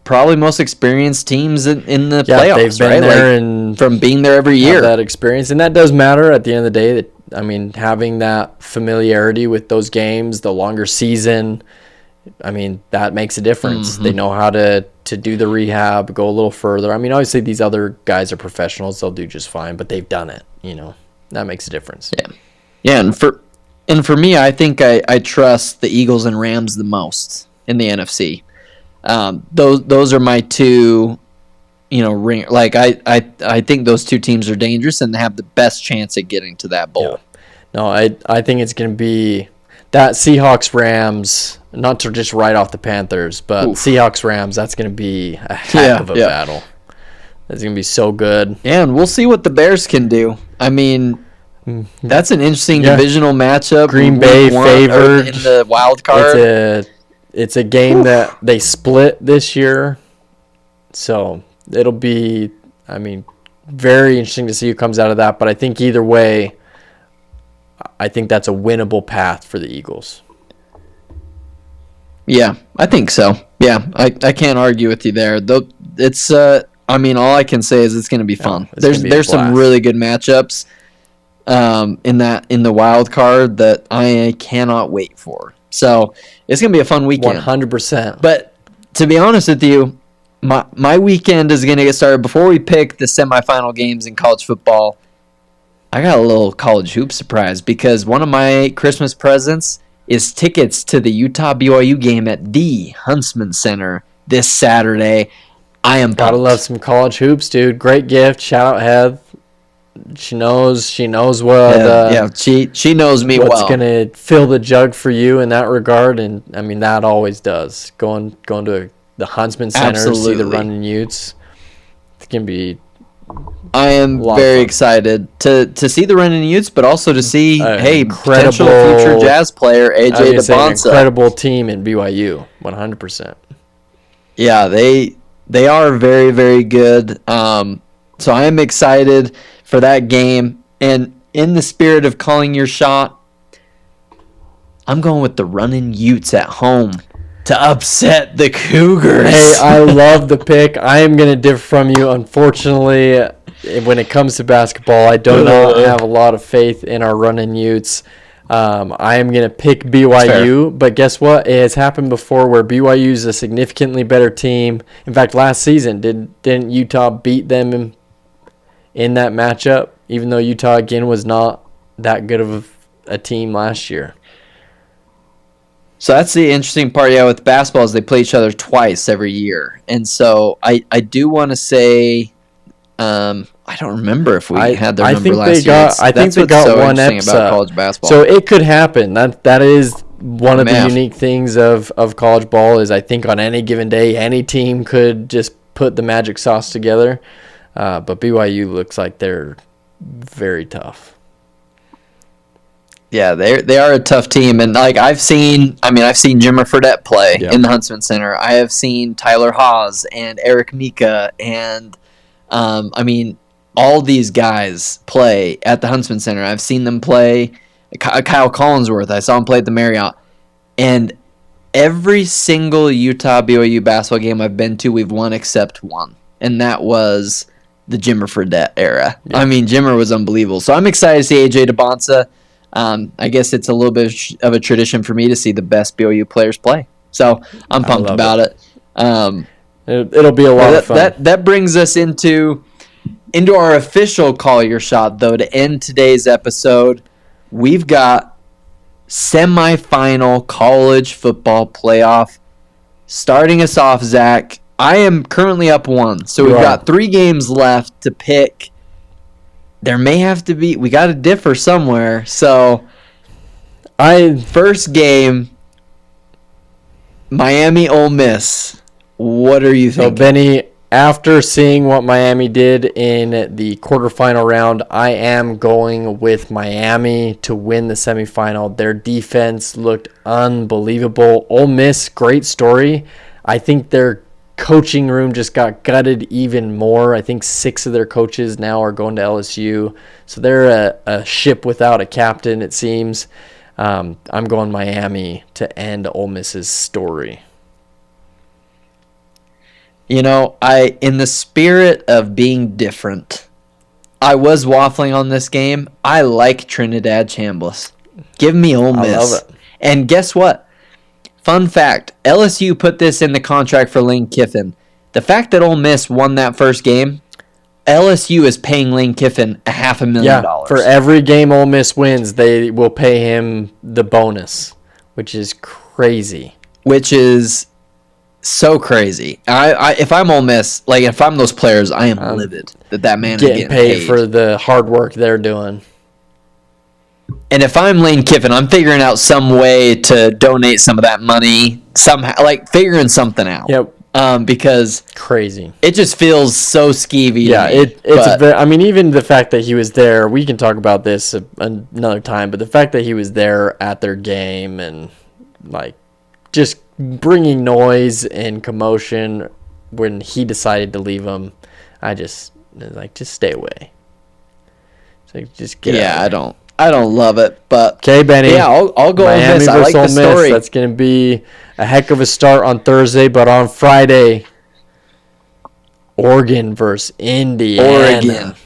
probably most experienced teams in the playoffs. They've been right? there and from being there every year. That experience, and that does matter at the end of the day. Having that familiarity with those games, the longer season, that makes a difference. Mm-hmm. They know how to do the rehab, go a little further. Obviously these other guys are professionals; they'll do just fine, but they've done it. That makes a difference. Yeah, and for me, I think I trust the Eagles and Rams the most in the NFC. Those are my two, ring. Like I think those two teams are dangerous and they have the best chance at getting to that bowl. Yeah. No, I think it's going to be that Seahawks Rams. Not to just write off the Panthers, but Seahawks Rams. That's going to be a heck of a battle. That's going to be so good. Yeah, and we'll see what the Bears can do. That's an interesting divisional matchup. Green Bay favored in the wild card. It's a game that they split this year, so it'll be, very interesting to see who comes out of that. But I think either way, I think that's a winnable path for the Eagles. Yeah, I think so. Yeah, I can't argue with you there. Though it's, all I can say is it's going to be fun. There's some really good matchups. In the wild card that I cannot wait for. So it's gonna be a fun weekend. 100%. But to be honest with you, my weekend is gonna get started before we pick the semifinal games in college football. I got a little college hoop surprise because one of my Christmas presents is tickets to the Utah BYU game at the Huntsman Center this Saturday. I am gotta love some college hoops, dude. Great gift. Shout out Heath. She knows what. She knows me what's well. Gonna fill the jug for you in that regard, and that always does. Going to the Huntsman Center to see the running Utes. It's gonna be. I am very excited to see the running Utes, but also to see potential future Jazz player AJ DeBonsa. Incredible team in BYU, 100%. Yeah, they are very, very good. So I am excited for that game. And in the spirit of calling your shot, I'm going with the running Utes at home to upset the Cougars. Hey, I love the pick. I am going to differ from you. Unfortunately, when it comes to basketball, I do not have a lot of faith in our running Utes. I am going to pick BYU, but guess what? It has happened before where BYU is a significantly better team. In fact, last season, didn't Utah beat them in that matchup, even though Utah, again, was not that good of a team last year? So that's the interesting part, with basketball is they play each other twice every year. And so I do want to say, I don't remember if we had their number last year. I think they got one episode about college basketball. So it could happen. That is one of the unique things of college ball is I think on any given day, any team could just put the magic sauce together. But BYU looks like they're very tough. Yeah, they are a tough team, and like I've seen Jimmer Fredette play in the Huntsman Center. I have seen Tyler Haas and Eric Mika, and all these guys play at the Huntsman Center. I've seen them play. Kyle Collinsworth, I saw him play at the Marriott, and every single Utah BYU basketball game I've been to, we've won except one, and that was the Jimmer Fredette era. Yeah. I mean, Jimmer was unbelievable. So I'm excited to see AJ DeBonsa. I guess it's a little bit of a tradition for me to see the best BYU players play. So I'm pumped about it. It'll be a lot of fun. That brings us into our official Call Your Shot, though, to end today's episode. We've got semifinal college football playoff. Starting us off, Zach, I am currently up 1. So we've got 3 games left to pick. There may have to be, we got to differ somewhere. So, first game, Miami Ole Miss. What are you thinking? So, Benny, after seeing what Miami did in the quarterfinal round, I am going with Miami to win the semifinal. Their defense looked unbelievable. Ole Miss, great story. I think their coaching room just got gutted even more. I think 6 of their coaches now are going to LSU. So they're a ship without a captain, it seems. I'm going Miami to end Ole Miss's story. You know, in the spirit of being different, I was waffling on this game. I like Trinidad Chambliss. Give me Ole Miss. I love it. And guess what? Fun fact, LSU put this in the contract for Lane Kiffin. The fact that Ole Miss won that first game, LSU is paying Lane Kiffin $500,000. For every game Ole Miss wins, they will pay him the bonus, which is crazy. Which is so crazy. If I'm Ole Miss, like if I'm those players, I am livid that man is getting paid for the hard work they're doing. And if I'm Lane Kiffin, I'm figuring out some way to donate some of that money somehow, like figuring something out. Yep. Because crazy, it just feels so skeevy. Yeah, I mean, even the fact that he was there, we can talk about this another time. But the fact that he was there at their game and like just bringing noise and commotion when he decided to leave them, just stay away. It's like just get out. I don't love it, but okay, Benny. Yeah, I'll go Miami Ole Miss. I like the story. That's going to be a heck of a start on Thursday, but on Friday, Oregon versus Indiana.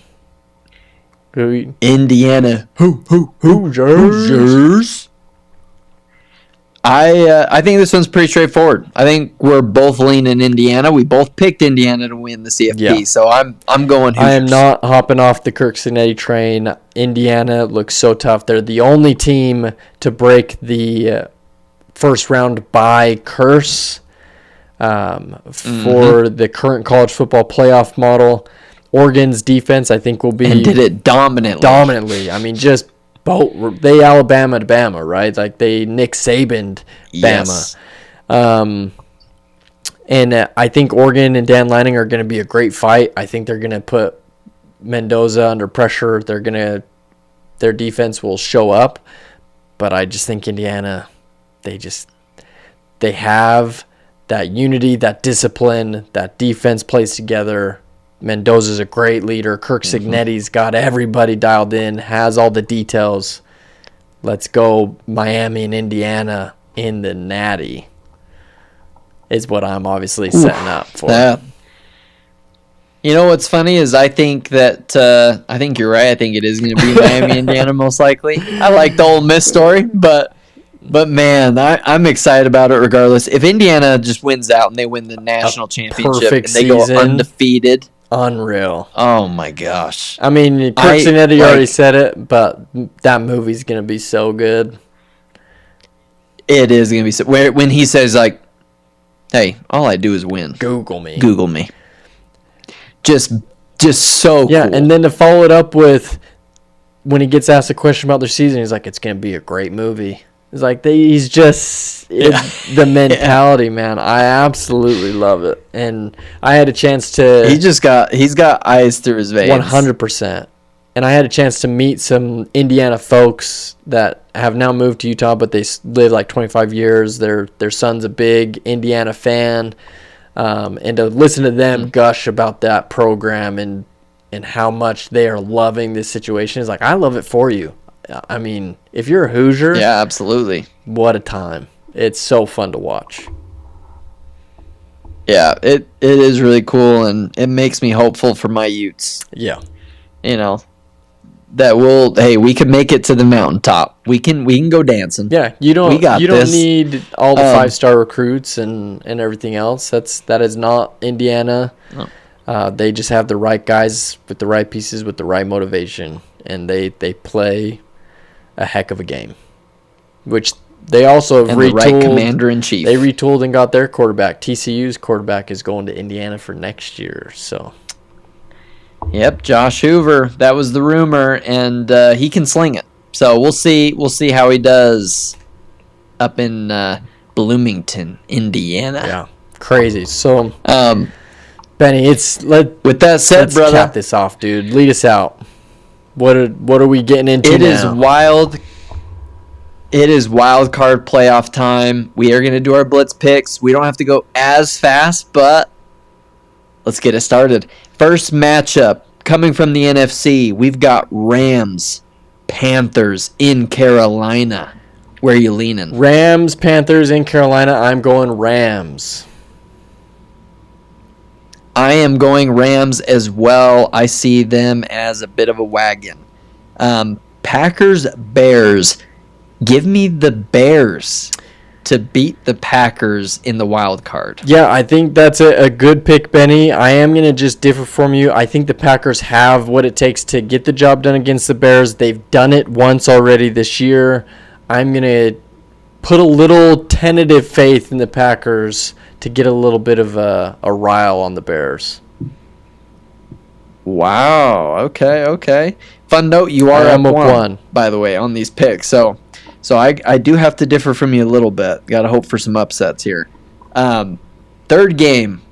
Indiana. Hoosiers. I think this one's pretty straightforward. I think we're both leaning Indiana. We both picked Indiana to win the CFP, so I'm going Hoosiers. I am not hopping off the Kirk Cinetti train. Indiana looks so tough. They're the only team to break the first round bye curse for the current college football playoff model. Oregon's defense, I think, will be... And did it dominantly. I mean, just... They Alabama to Bama, right? Like they Nick Saban'd Bama. Yes. And I think Oregon and Dan Lanning are going to be a great fight. I think they're going to put Mendoza under pressure. Their defense will show up. But I just think Indiana, they have that unity, that discipline, that defense plays together. Mendoza's a great leader. Kirk Cignetti's got everybody dialed in, has all the details. Let's go Miami and Indiana in the Natty is what I'm obviously setting up for. Yeah. You know what's funny is I think you're right. I think it is going to be Miami, Indiana most likely. I like the Ole Miss story, but man, I'm excited about it regardless. If Indiana just wins out and they win the national championship and they go undefeated. Unreal. Oh my gosh. I mean, Kirk Cinetti already said it, but that movie's going to be so good. It is going to be so. When he says, like, hey, all I do is win. Google me. Just so yeah, cool. And then to follow it up with when he gets asked a question about their season, he's like, it's going to be a great movie. It's like he's just the mentality, man. I absolutely love it, and I had a chance to. He's got eyes through his veins. 100%. and I had a chance to meet some Indiana folks that have now moved to Utah, but they live like 25 years. Their son's a big Indiana fan, and to listen to them gush about that program and how much they are loving this situation is like, I love it for you. I mean, if you're a Hoosier, yeah, absolutely. What a time. It's so fun to watch. Yeah, it is really cool, and it makes me hopeful for my Utes. Yeah. You know, that we can make it to the mountaintop. We can go dancing. Yeah, you don't this. need all the 5-star recruits and everything else. That is not Indiana. No. They just have the right guys with the right pieces with the right motivation, and they play a heck of a game. Which they also have retooled. The right commander-in-chief. They retooled and got their quarterback. TCU's quarterback is going to Indiana for next year. So. Yep, Josh Hoover. That was the rumor, and he can sling it. So we'll see how he does up in Bloomington, Indiana. Yeah, crazy. So, Benny, with that said, let's brother, cap this off, dude. Lead us out. What are we getting into It now? is wild. It is wild card playoff time. We are going to do our blitz picks. We don't have to go as fast, but let's get it started. First matchup coming from the NFC. We've got Rams, Panthers in Carolina. Where are you leaning? Rams, Panthers in Carolina. I'm going Rams. I am going Rams as well. I see them as a bit of a wagon. Packers, Bears. Give me the Bears to beat the Packers in the wild card. Yeah, I think that's a good pick, Benny. I am going to just differ from you. I think the Packers have what it takes to get the job done against the Bears. They've done it once already this year. I'm going to put a little tentative faith in the Packers to get a little bit of a rile on the Bears. Wow. Okay. Fun note, you are up one, by the way, on these picks. So I do have to differ from you a little bit. Got to hope for some upsets here. Third game,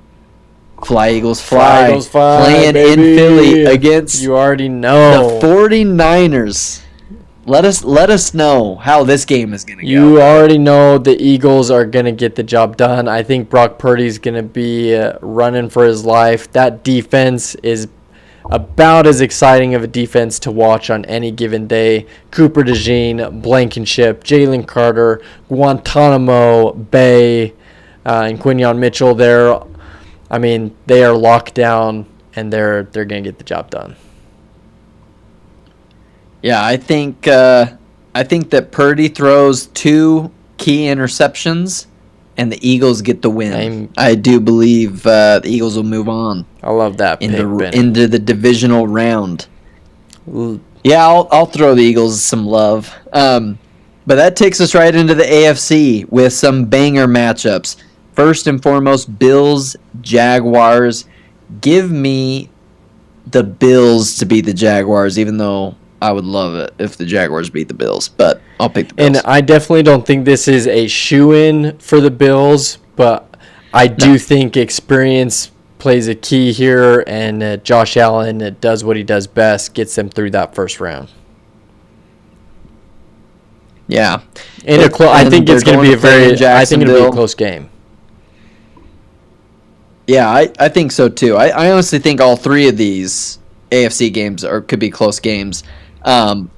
Fly Eagles Fly. Eagles Fly, playing baby. in Philly against you already know the 49ers. Let us know how this game is going to go. You already know the Eagles are going to get the job done. I think Brock Purdy's going to be running for his life. That defense is about as exciting of a defense to watch on any given day. Cooper DeJean, Blankenship, Jalen Carter, Guantanamo Bay, and Quinyon Mitchell. They are locked down, and they're going to get the job done. Yeah, I think that Purdy throws 2 key interceptions, and the Eagles get the win. I do believe the Eagles will move on. I love that pick, Benny. Into the divisional round. Yeah, I'll throw the Eagles some love. But that takes us right into the AFC with some banger matchups. First and foremost, Bills, Jaguars. Give me the Bills to beat the Jaguars, even though I would love it if the Jaguars beat the Bills, but I'll pick the Bills. And I definitely don't think this is a shoo-in for the Bills, but I do think experience plays a key here, and Josh Allen does what he does best, gets them through that first round. Yeah. I think it's going to be a close game. Yeah, I think so too. I honestly think all 3 of these AFC games could be close games,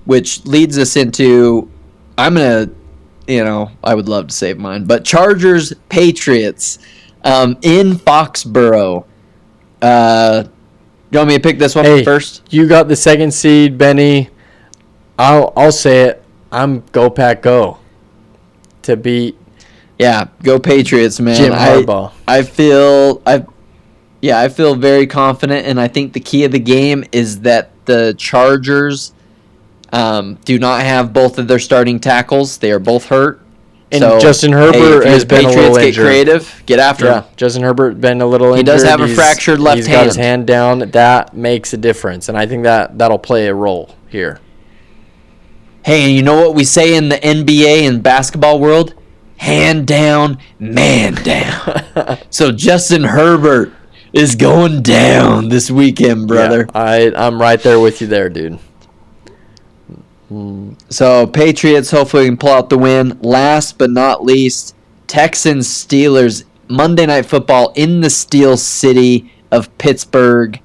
which leads us into I would love to save mine, but Chargers, Patriots in Foxborough. You want me to pick this one first? You got the second seed, Benny. I'll say it. I'm Go Pack Go to beat. Yeah, go Patriots, man. Jim Harbaugh. I feel very confident, and I think the key of the game is that the Chargers do not have both of their starting tackles. They are both hurt. And so, Justin Herbert has been a little injured. Get creative, get after him. Justin Herbert been a little injured. He does have a fractured left hand. He's got his hand down. That makes a difference, and I think that'll play a role here. Hey, and you know what we say in the NBA and basketball world? Hand down, man down. So Justin Herbert is going down this weekend, brother. Yeah, I'm right there with you there, dude. So Patriots hopefully can pull out the win. Last but not least, Texans Steelers Monday Night Football in the Steel City of Pittsburgh.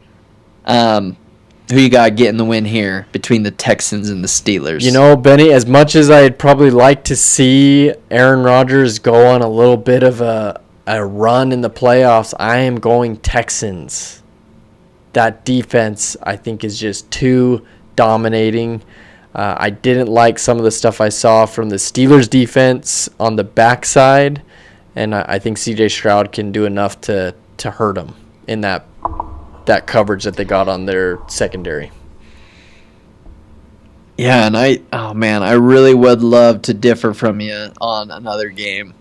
Who you got getting the win here between the Texans and the Steelers? You know, Benny, as much as I'd probably like to see Aaron Rodgers go on a little bit of a run in the playoffs, I am going Texans. That defense, I think, is just too dominating. I didn't like some of the stuff I saw from the Steelers defense on the backside, and I think C.J. Stroud can do enough to hurt them in that coverage that they got on their secondary. Yeah, and I really would love to differ from you on another game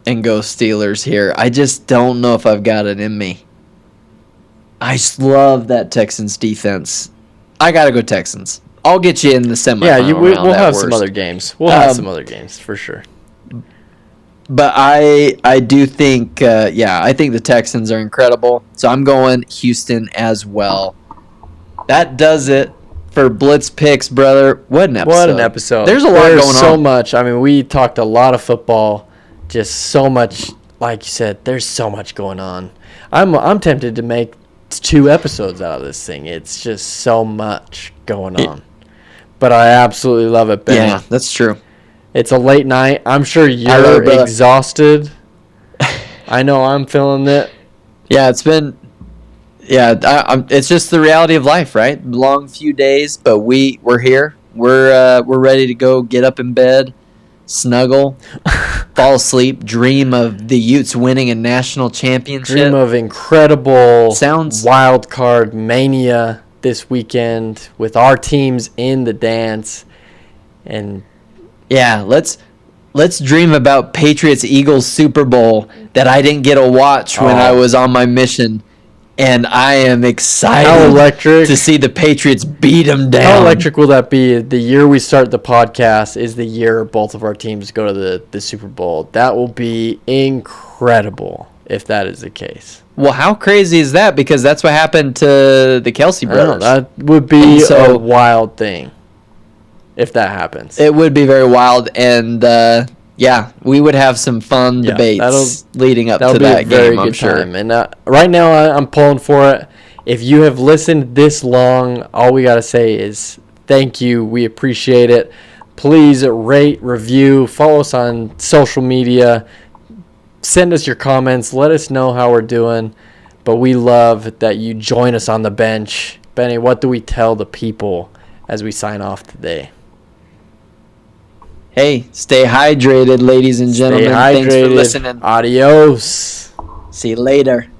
and go Steelers here. I just don't know if I've got it in me. I just love that Texans defense. I got to go Texans. I'll get you in the semifinal. Yeah, we'll have some other games. We'll have some other games for sure. But I do think, I think the Texans are incredible. So I'm going Houston as well. That does it for Blitz Picks, brother. What an episode. There's a lot going on. So much. I mean, we talked a lot of football. Just so much, like you said, there's so much going on. I'm tempted to make 2 episodes out of this thing. It's just so much going on. But I absolutely love it, Ben. Yeah, that's true. It's a late night. I'm sure you're exhausted. I know I'm feeling it. Yeah, it's been. Yeah, it's just the reality of life, right? Long few days, but we're here. We're ready to go. Get up in bed, snuggle, fall asleep, dream of the Utes winning a national championship. Dream of incredible Sounds wild card mania this weekend with our teams in the dance. And yeah, let's dream about Patriots Eagles Super Bowl that I didn't get to watch when I was on my mission, and I am excited to see the Patriots beat them down. How electric will that be? The year we start the podcast is the year both of our teams go to the Super Bowl. That will be incredible if that is the case. Well, how crazy is that? Because that's what happened to the Kelsey brothers. That would be a wild thing if that happens. It would be very wild, and we would have some fun debates leading up to that game, I'm sure. Time. And right now, I'm pulling for it. If you have listened this long, all we got to say is thank you. We appreciate it. Please rate, review, follow us on social media. Send us your comments. Let us know how we're doing. But we love that you join us on the bench. Benny, what do we tell the people as we sign off today? Hey, stay hydrated, ladies and gentlemen. Thanks for listening. Adios. See you later.